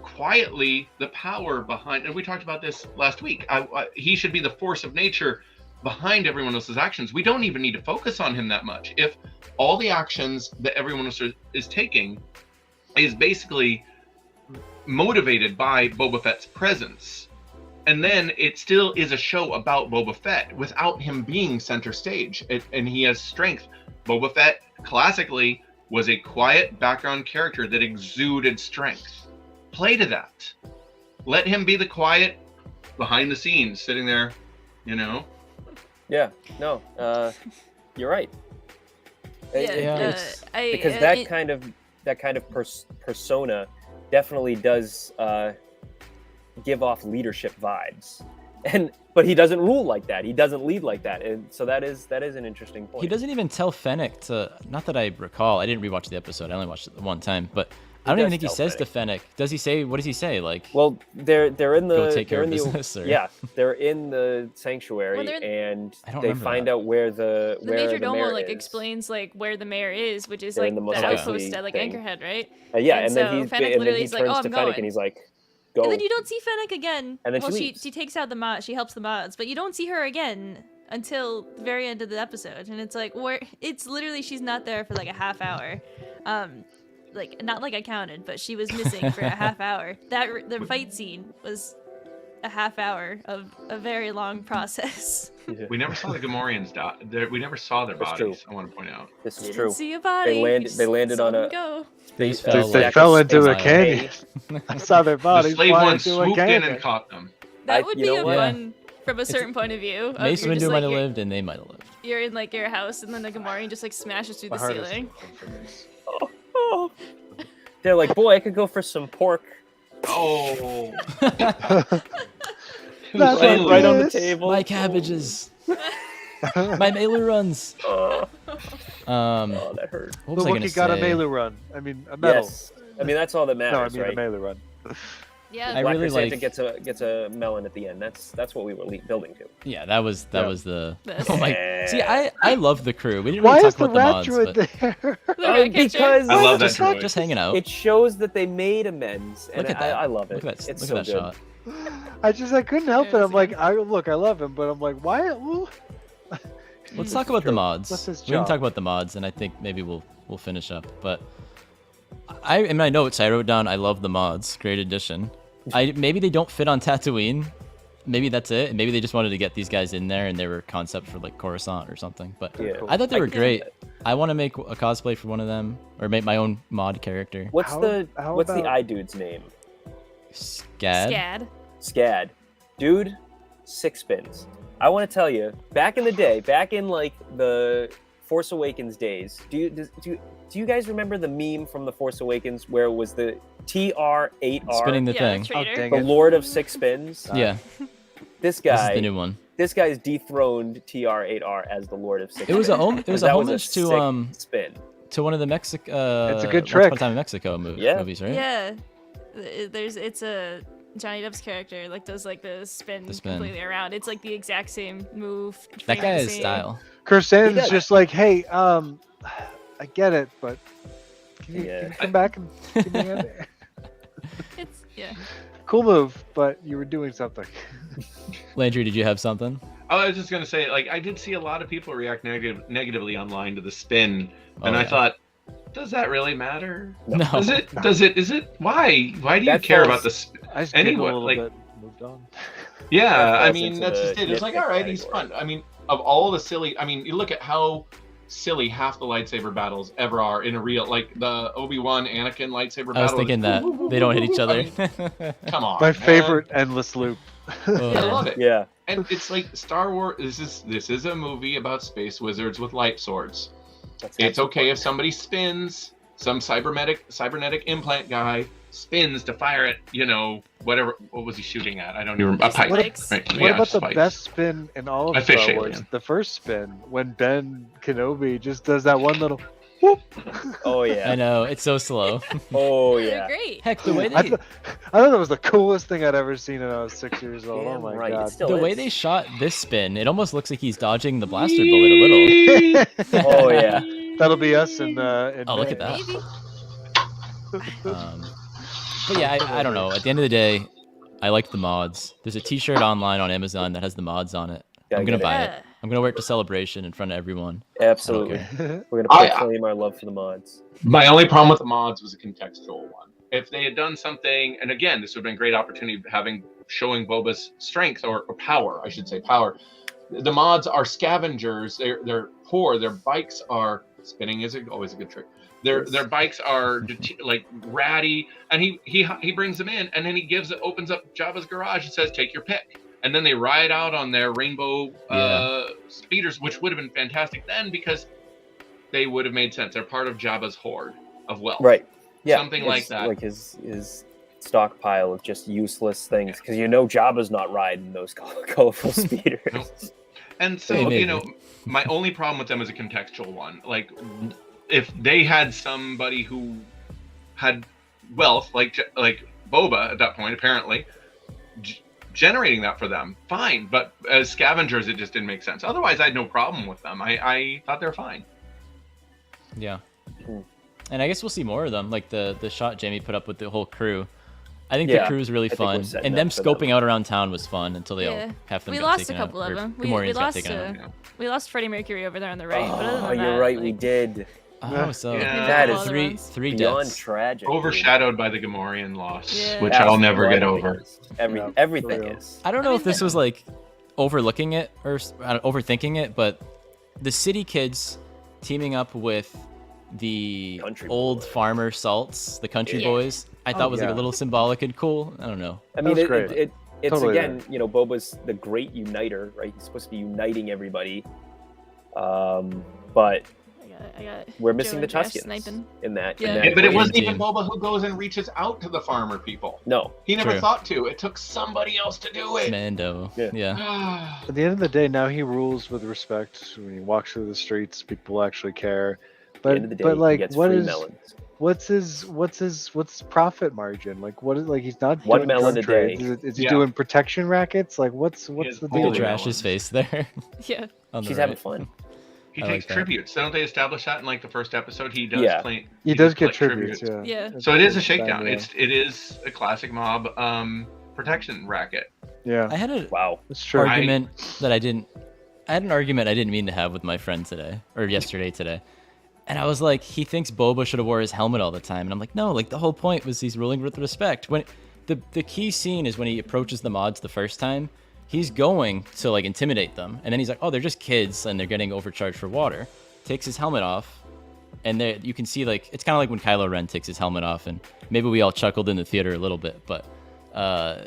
Quietly, the power behind, and we talked about this last week. He should be the force of nature behind everyone else's actions. We don't even need to focus on him that much. If all the actions that everyone else is taking is basically motivated by Boba Fett's presence, and then it still is a show about Boba Fett without him being center stage, and he has strength. Boba Fett classically was a quiet background character that exuded strength. Play to that. Let him be the quiet behind the scenes, sitting there, Yeah. No. You're right. It's- I, because that kind of persona definitely does give off leadership vibes, but he doesn't rule like that. He doesn't lead like that, and so that is an interesting point. He doesn't even tell Fennec to. Not that I recall. I didn't rewatch the episode. I only watched it one time. But I don't even think he does says tell to Fennec. Does he say? What does he say? Like, Well, they're in the Go take care they're of in the business, or- yeah they're in the sanctuary, Well, they're in- and I don't they remember find that. out where the major domo mayor like is. explains like where the mayor is, which is They're like in the the Mos outpost Eisley at like thing. Anchorhead, right? Yeah, and and then so he Fennec and then literally he is like, turns "Oh, to I'm Fennec going." and he's like, "Go." And then you don't see Fennec again. And then well, she she leaves. takes out the mod. She helps the mods, but you don't see her again until the very end of the episode. And it's like, where it's literally she's not there for like a half hour. Like not like I counted, but she was missing for a half hour. The fight scene was a half hour of a very long process. We never saw the Gamorreans die. We never saw their That's bodies. true. I want to point out. This is Didn't true. see a body. They landed saw on them a- go. they just They- fell. They like, fell into a mile. canyon. I saw their The bodies slave fly one into a swooped in canyon. and caught them. That would you be know a what? fun from a certain point of view. of Mace you're just, Windu like, might have you're- lived, and they might have lived. You're in like your house, and then the Gamorrean just like smashes through My the heart is ceiling. broken for this. Oh. They're like, boy, I could go for some pork. Oh. Not right, like right on the this. table. My cabbages. My mailer runs. Oh, Oh, that hurt. what The was I gonna Wookiee got a say? melee run. I mean, a medal. Yes. I mean, that's all that No, I matters, mean a right? melee run. Yeah. I Black really Santa like- gets a melon at the end. That's what we were building to. Yeah, that was the. Best. Oh my! See, I love the crew. We didn't Why really is talk the about the rat mods, droid but there? Because I love that just, droid. just hanging out. it shows that they made amends, and Look at that. I love it. Look at that! It's Look so at that good. shot. I couldn't help it. I'm Embarrassing. like, I love him, but I'm like, why? Ooh. Let's talk about the mods. What's his We can job? talk about the mods, and I think maybe we'll finish up. But in my notes I wrote down I love the mods. Great addition. Maybe they don't fit on Tatooine. Maybe that's it. Maybe they just wanted to get these guys in there, and they were concept for like Coruscant or something. But Yeah. I thought they were get great. that. I want to make a cosplay for one of them, or make my own mod character. What's How the about- iDude's name? Scad. Scad. Scad. Dude, 6 spins. I want to tell you, back in the day, back in like the Force Awakens days, do you guys remember the meme from the Force Awakens where it was the TR8R, Spinning the Yeah, thing. Oh, traitor. dang the it. Lord of 6 spins? Yeah, This this is guy, the new one. this guy's dethroned TR8R as the Lord of 6 It was a spins. it was a That was homage sick to spin. one of the It's a good Once Upon trick. a Time in Mexico Yeah. movies, right? Yeah. It's a Johnny Depp's character like does like the spin, The spin. completely around. It's like the exact same move. That guy frame has same. style. Kirsten's does. just like, hey, I get it, but can you Yeah. come back and give me a hand? It's yeah. Cool move, but you were doing something. Landry, did you have something? I was just gonna say, like, I did see a lot of people react negatively online to the spin, and Oh, I yeah. thought, does that really matter? No. Does it? Does it? Is it? Why? Why do you That care falls- about the spin? I just Anyway, giggled a little like- bit, moved on. Yeah, That I falls mean into that's the just it. It's like, nitpick all right, he's category. fun. I mean, of all the silly, I mean, you look at how silly half the lightsaber battles ever are in a real, like the Obi-Wan Anakin lightsaber battle. I was thinking that they don't hit each I other. mean, come on, My man. favorite endless loop. I love it. Yeah. And it's like Star Wars. This is a movie about space wizards with light swords. It's okay if somebody spins, some cybernetic implant guy spins to fire at, whatever. What was he shooting at? I don't even remember. A pipe. Spikes. Right. What Yeah, about the spikes. best spin in all A of fish Star Wars? alien. The first spin, when Ben Kenobi just does that one little whoop. Oh I yeah. know, it's so slow. Oh They're yeah. great. Heck, the way I, they th- I thought it was the coolest thing I'd ever seen when I was 6 years old. Damn Oh my right, it god. still the way is. they shot this spin, it almost looks like he's dodging the blaster bullet a little. Oh yeah. That'll be us in Oh, look May. at that. Maybe. But yeah, I don't know. At the end of the day, I like the mods. There's a T-shirt online on Amazon that has the mods on it. Gotta I'm gonna get buy Yeah. it. I'm gonna wear it to Celebration in front of everyone. Absolutely. Okay. We're gonna I- proclaim our love for the mods. My only problem with the mods was a contextual one. If they had done something, and again, this would have been a great opportunity showing Boba's strength or power, I should say power. The mods are scavengers. They're poor. Their bikes are spinning. Is always a good trick. Their bikes are like ratty, and he brings them in, and then opens up Jabba's garage and says, "Take your pick." And then they ride out on their rainbow speeders, which would have been fantastic then because they would have made sense. They're part of Jabba's horde of wealth. Right. Yeah. Something like it's that. Like his stockpile of just useless things, because Jabba's not riding those colorful speeders. Nope. And so, Hey, maybe. my only problem with them is a contextual one. Like, if they had somebody who had wealth, like Boba at that point, apparently, generating that for them, fine. But as scavengers, it just didn't make sense. Otherwise, I had no problem with them. I thought they're fine. Yeah. Hmm. And I guess we'll see more of them. Like the shot Jamie put up with the whole crew. I think Yeah, the crew is really I think we're fun, setting and up them for them. scoping out around town was fun until they all Yeah. half them We got lost a taken couple out, of or them. We Gamorreans got lost taken out. we lost Freddie Mercury over there on the right. But other Oh, than you're that, right. like, We did. Oh, so Yeah. That a is couple other three ones. three Beyond deaths. tragic. Overshadowed by the Gamorrean loss, Yeah. which I'll never get Everything over. is. Yeah, Everything for real. is. I don't know if this was like overlooking it or overthinking it, but the city kids teaming up with the Country old boys. farmer salts, the country Yeah. boys, I thought was like yeah. a little symbolic and cool. I don't know. I mean, was great. it's Totally again, Boba's the great uniter, right? He's supposed to be uniting everybody. But I got. We're missing Joe the and Josh Tuskens sniping. in that. Yeah. In that Yeah, but it equation. wasn't even team. Boba who goes and reaches out to the farmer people. No. He never True. thought to. It took somebody else to do it. Mando. Yeah. Yeah. At the end of the day, now he rules with respect. When he walks through the streets, people actually care. At But the end of the day, but like, he gets what free is melons. what's his profit margin? Like, what is like he's not One doing melon drug a day. trades. Is he Yeah. doing protection rackets? Like, what's is the holy You deal? could trash melons. his face there. Yeah. on the She's right. having fun. He I takes like that. tributes. Don't they establish that in like the first episode? He does Yeah. play. He does get collect tributes. Yeah. Yeah. So it is a It's shakedown. yeah. It is a classic mob protection racket. Yeah, I had an Wow. it's true. argument that I didn't. I had an argument I didn't mean to have with my friend today or yesterday today, and I was like, he thinks Boba should have wore his helmet all the time, and I'm like, no, like the whole point was he's ruling with respect. When the key scene is when he approaches the mods the first time, he's going to like intimidate them, and then he's like, oh, they're just kids and they're getting overcharged for water. Takes his helmet off, and there you can see like it's kind of like when Kylo Ren takes his helmet off, and maybe we all chuckled in the theater a little bit, but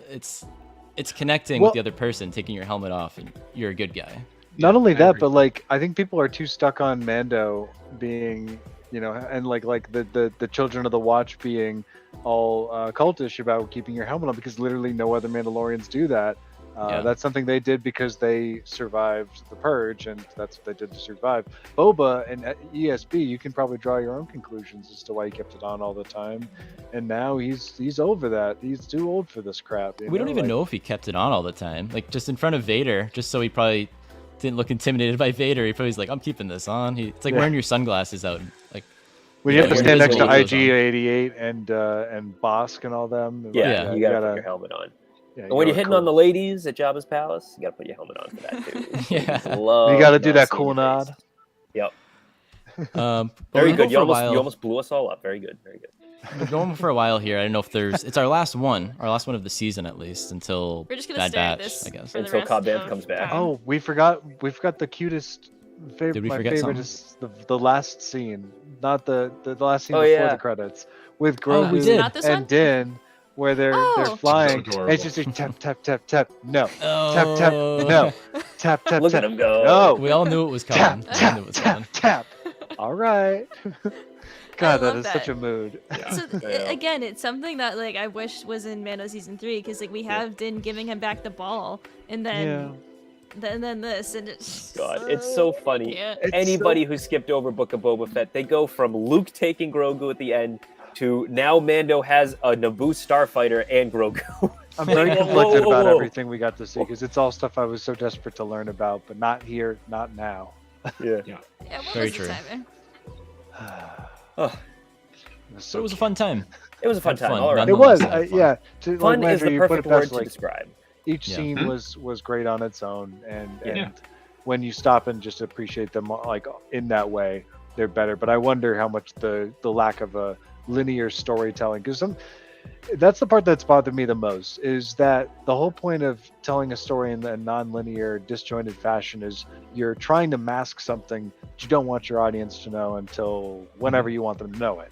it's connecting Well- with the other person, taking your helmet off, and you're a good guy. Not only I that, agree. but like I think people are too stuck on Mando being, and like the children of the Watch being all cultish about keeping your helmet on because literally no other Mandalorians do that. Yeah. That's something they did because they survived the Purge, and that's what they did to survive. Boba and ESB, you can probably draw your own conclusions as to why he kept it on all the time, and now he's over that. He's too old for this crap. We don't even know if he kept it on all the time. Like just in front of Vader, just so he probably didn't look intimidated by Vader. He probably was like, I'm keeping this on. It's like Yeah. wearing your sunglasses out. Like When you have to Yeah, stand next to invisible goes on. IG-88 and Bosk and all them. Yeah, Yeah. you gotta put your helmet on. Yeah, And when you're gotta hitting on the ladies at Jabba's palace, you gotta put your helmet on for that too. Yeah. You gotta do that cool seeing your face. nod. Yep. but Very we're good. You going for a almost, you while. almost blew us all up. Very good. Very good. We're going for a while here. I don't know if it's our last one of the season at least until We're just gonna Bad stare at Batch, this I guess. for the Until rest Cobb Vanth of comes back. time. Oh, we forgot the cutest favorite. Did we My forget favorite something? is the last scene, not the last scene Oh, before yeah. the credits with Oh, we Grogu did. Not this and one? Din, where they're Oh. flying. So And it's just like tap tap tap tap. No. Oh. Tap tap. No. Tap tap Look tap. at him go. No. We all knew it was Tap coming. We all knew tap it was tap coming. tap. All right. God, that love is such that. a mood. So Yeah. again, it's something that like I wish was in Mando season 3 because like we have Din giving him back the ball, and then then this, and it's God, it's so funny. Yeah. It's Anybody who skipped over Book of Boba Fett, they go from Luke taking Grogu at the end to now Mando has a Naboo starfighter and Grogu. I'm very Whoa, conflicted whoa, about whoa. everything we got to see because it's all stuff I was so desperate to learn about, but not here, not now. Yeah. Yeah, what Very was true. the timer? Oh, So it was a fun time. it was a fun Had time. fun, All right. It nonetheless. was, Had fun. yeah. To, Fun like, is the Andrew, you put perfect it word best, to like, describe. each Yeah. scene Hmm? was great on its own, and Yeah. when you stop and just appreciate them like in that way, they're better. But I wonder how much the lack of a linear storytelling, because that's the part that's bothered me the most, is that the whole point of telling a story in a non-linear, disjointed fashion is you're trying to mask something that you don't want your audience to know until whenever you want them to know it.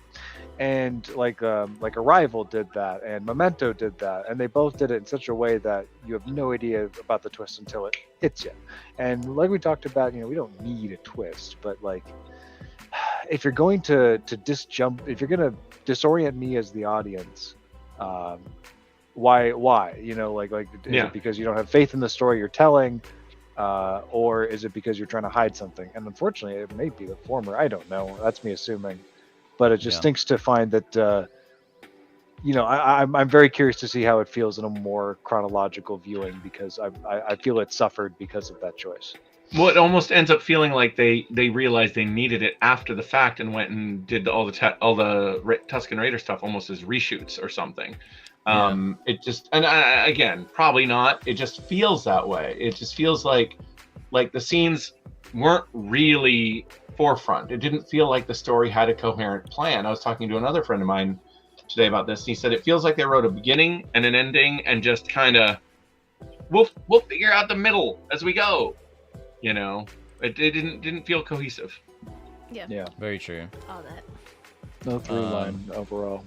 And like Arrival did that, and Memento did that, and they both did it in such a way that you have no idea about the twist until it hits you. And like we talked about, we don't need a twist, but like if you're going to if you're going to disorient me as the audience, why like is Yeah. it because you don't have faith in the story you're telling, or is it because you're trying to hide something? And unfortunately it may be the former. I don't know, that's me assuming, but it just Yeah. stinks to find that I'm very curious to see how it feels in a more chronological viewing, because I feel it suffered because of that choice. Well, it almost ends up feeling like they realized they needed it after the fact and went and did all the Tusken Raider stuff almost as reshoots or something. It just, and again, probably not. It just feels that way. It just feels like the scenes weren't really forefront. It didn't feel like the story had a coherent plan. I was talking to another friend of mine today about this, and he said it feels like they wrote a beginning and an ending and just kind of we'll figure out the middle as we go. It didn't feel cohesive. Yeah. Yeah, Very true. All that. no through line overall.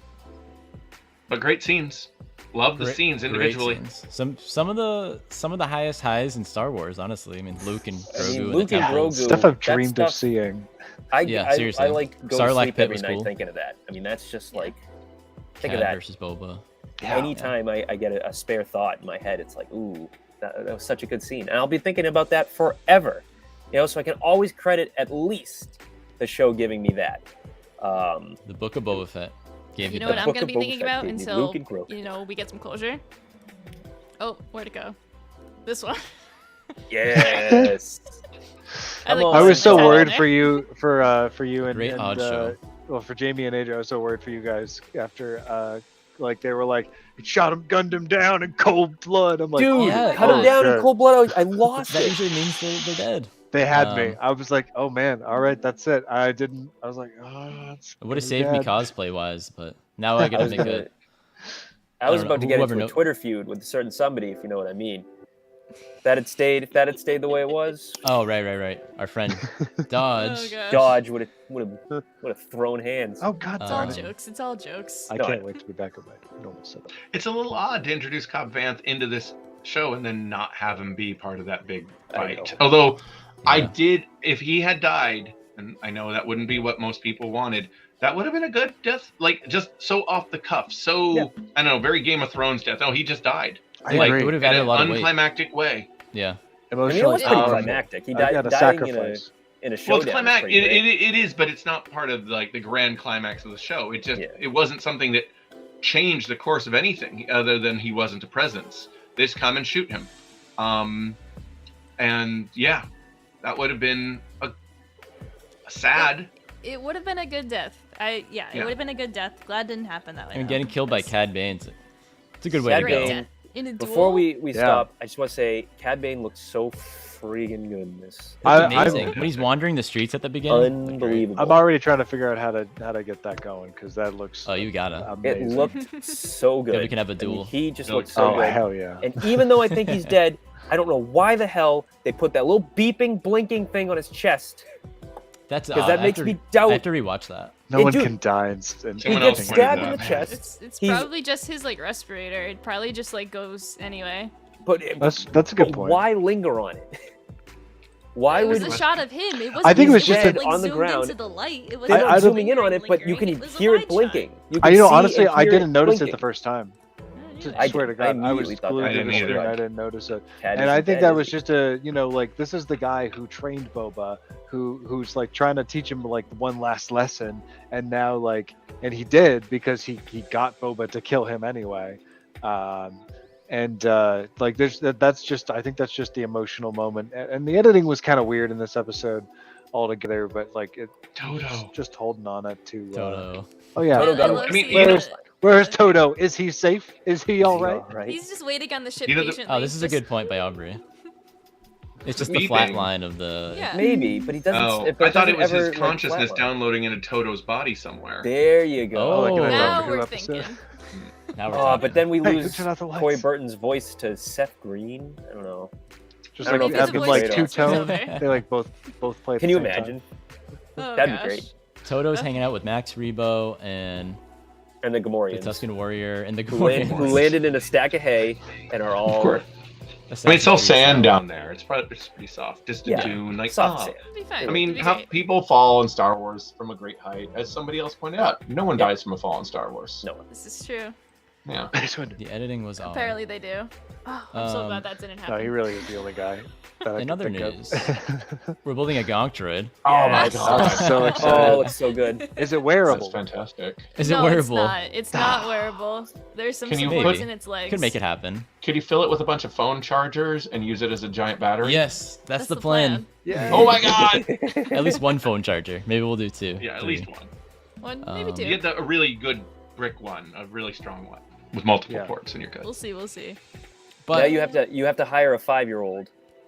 But great scenes. Love the scenes individually. Great scenes. Some of the highest highs in Star Wars, honestly. I mean, Luke and Grogu. Luke and and Grogu. Stuff I've that dreamed of stuff- seeing. Yeah, seriously. I like go to Sarlacc sleep pit every was night cool. thinking of that. I mean, that's just like think Cad of that. versus Boba. Anytime I get a spare thought in my head, it's like, ooh, that was such a good scene, and I'll be thinking about that forever. So I can always credit at least the show giving me that. The Book of Boba Fett gave You you know what that. I'm Book gonna of be Boba thinking Fett about gave me until Luke and Grogu. we get some closure. Oh, where'd it go? This one. Yes. I like I I this was so one. worried for you, for you and, Great odd show. well, for Jamie and AJ. I was so worried for you guys after, like they were like, he shot him, gunned him down in cold blood. I'm like, Dude, yeah, cut him down in shit. cold blood. I lost That it. usually means they're dead. They had me. Um, I was like, oh man, all right, that's it. I was like, oh, it's It would have gonna be saved me bad. cosplay wise, but now I gotta make it. I was don't know, about to get whoever into a know- Twitter feud with a certain somebody, if you know what I mean. If that had stayed the way it was, Oh right. Our friend Oh Dodge. gosh. Dodge would have thrown hands. Oh god It's all damn it. jokes. It's all jokes. I No, can't wait to be back at my normal setup. It's a little odd to introduce Cobb Vanth into this show and then not have him be part of that big I fight. know. Although I Yeah. did, if he had died, and I know that wouldn't be what most people wanted, that would have been a good death, like just so off the cuff, so Yeah. I don't know, very Game of Thrones death. Oh, he just died I Yeah, agree. it would have in added a an lot of weight. unclimactic way. Yeah. I mean, it Emotionally was pretty powerful. climactic. He I died got a dying sacrifice. in a Well, showdown. it's was climax. pretty great. It is, but it's not part of like the grand climax of the show. It just Yeah. it wasn't something that changed the course of anything other than he wasn't a presence. This come and shoot him, and yeah, that would have been a sad. It would have been a good death. It Yeah. would have been a good death. Glad it didn't happen that way. I mean, though. getting killed by That's Cad Bane, it's a good way Cad to great go. Bane- death. In a Before duel? we Yeah. stop, I just want to say Cad Bane looks so freaking good in this. It's I- amazing. I- when he's wandering the streets at the beginning. like, great. Unbelievable. I'm already trying to figure out how to get that going because that looks Oh, you gotta. It amazing. looked so good. Yeah, we can have a I mean, duel. he just Oh, looked so Oh good. hell yeah! And even though I think he's dead, I don't know why the hell they put that little beeping, blinking thing on his chest. That's 'Cause that I makes have me to, doubt- I have to rewatch that. No Hey, one dude. can die in He Someone gets else pointed stabbed in that the out. chest. It's He's- probably just his like respirator. It probably just like goes anyway. But That's a good point. why linger on it? Why It was would a shot of him. It wasn't, I think it was just wasn't, a- like, on the zoomed ground. into the light. It was they're I not don't- zooming in on it, but you can lingering. It was a hear light it shot. blinking. You I can see honestly and I hear didn't notice it blinking. the first time. I I swear to God, I was immediately thought glued that to the was screen. right. I didn't notice it. Cad And I isn't think dead, that is was he? just like this is the guy who trained Boba, who's like trying to teach him like one last lesson, and now like he did because he got Boba to kill him anyway. Like that's just I think that's just the emotional moment, and the editing was kind of weird in this episode altogether, but like it Toto. just holding on it to Toto. oh yeah. Toto got I away. love I mean, seeing you know- the- Where's Toto? Is he safe? Is he all right? Right. He's just waiting on the ship You know the- patiently. Oh, this is a just- good point by Aubrey. It's just the Beeping. flat line of the. Yeah. Maybe, but he doesn't. Oh, it I thought doesn't it was ever, his like, consciousness flatline. downloading into Toto's body somewhere. There you go. Oh, like in a Now Doctor Who we're episode. thinking. Now we're Oh, talking. but then we Hey, lose turn out the Coy lights. Burton's voice to Seth Green. I don't know. Just I don't like know if have his them voice like transfers two-tone. over. They like both play. At Can the you same time. imagine? Oh, That'd be gosh. great. Toto's hanging out with Max Rebo and And the the Gamorreans, Tuscan Warrior and the who Gamorreans. landed in a stack of hay and are all Of course. I mean, it's all sand down there. It's pretty soft. Just a Yeah. dune, like soft oh. sand. It'll be fine. I mean, It'll be how great. people fall in Star Wars from a great height, as somebody else pointed out. No one dies from a fall in Star Wars. No. This is true. Yeah. I just went- The editing was odd. Apparently they do. Oh, I'm so Um, glad that didn't No, happen. he really is the only guy. That I In can other think of. news, We're building a gonk droid. Oh my Yes. god! I'm so Oh, it excited. looks so good. Is it That's wearable? fantastic. Is no, it wearable? It's not. It's not wearable. There's some Can you supports put- in its legs. Could make it happen. Could you fill it with a bunch of phone chargers and use it as a giant battery? Yes, that's the plan. Yeah. Oh my god! At least one phone charger. Maybe we'll do two. Yeah, at three. least one. One, maybe Um, two. You get a really good brick one, a really strong one, with multiple Yeah. ports, and you're good. We'll see. We'll see. But now you have to hire a 5-year-old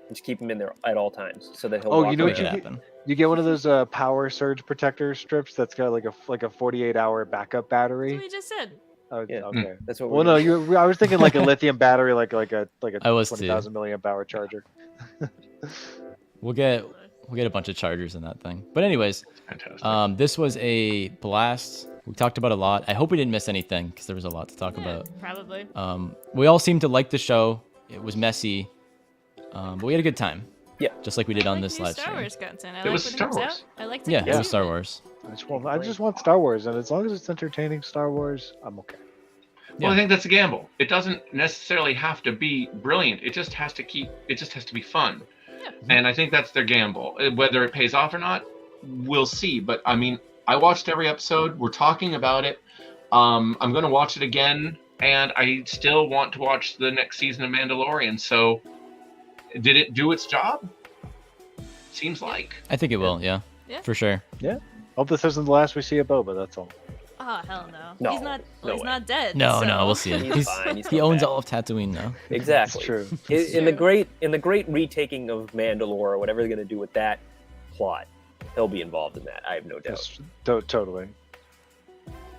and just keep him in there at all times so that he'll. Oh, walk you know away. make what it you happen. You get one of those power surge protector strips that's got like a 48-hour backup That's battery. what we just said. Oh, Yeah. okay. That's what. Well, we're no, doing. I was thinking like a lithium battery, like a I was too. 20,000 milliamp hour charger. We'll get a bunch of chargers in that thing. But anyways, Fantastic. this was a blast. We talked about a lot. I hope we didn't miss anything because there was a lot to talk about. Probably. We all seemed to like the show. It was messy, but we had a good time. Yeah. Just like we did on like this new live Star stream. Wars content. I It like was when Star comes out. Wars. I like Yeah, to it was Star Wars. I just want Star Wars, and as long as it's entertaining Star Wars, I'm okay. Well, Yeah. I think that's a gamble. It doesn't necessarily have to be brilliant. It just has to be fun. Yeah. And I think that's their gamble. Whether it pays off or not, we'll see. But I mean, I watched every episode. We're talking about it. I'm going to watch it again, and I still want to watch the next season of Mandalorian. So, did it do its job? Seems like. I think it will. Yeah. Yeah. For sure. Hope this isn't the last we see of Boba. That's all. Oh hell no. No, He's not. no he's way. not dead. No, so. no, we'll see it. He's fine, he's He coming owns back. all of Tatooine now. Exactly. It's true. In the great retaking of Mandalore, or whatever they're gonna do with that plot, he'll be involved in that. I have no doubt. Yes, totally.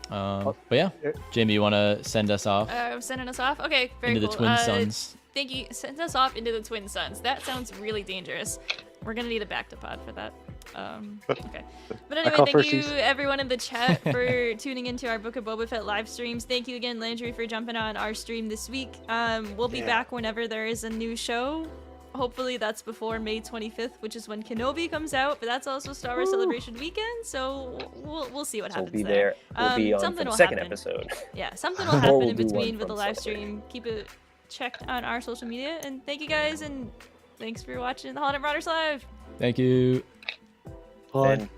But yeah, Jamie, you want to send us off Sending us off. Okay, very into cool. the Twin Suns? Thank you. Send us off into the Twin Suns. That sounds really dangerous. We're gonna need a back to pod for that. Okay. But anyway, call thank you firsties. everyone in the chat for tuning into our Book of Boba Fett live streams. Thank you again, Landry, for jumping on our stream this week. We'll be back whenever there is a new show. Hopefully that's before May 25th, which is when Kenobi comes out. But that's also Star Wars Celebration weekend, so we'll see what So we'll happens be there. We'll be on something for the will second happen. episode. Yeah, something will Or happen we'll in do one between with the from live Celebration. stream. Keep it checked on our social media, and thank you guys, and thanks for watching the HoloNet Marauders live. Thank you. Bye. And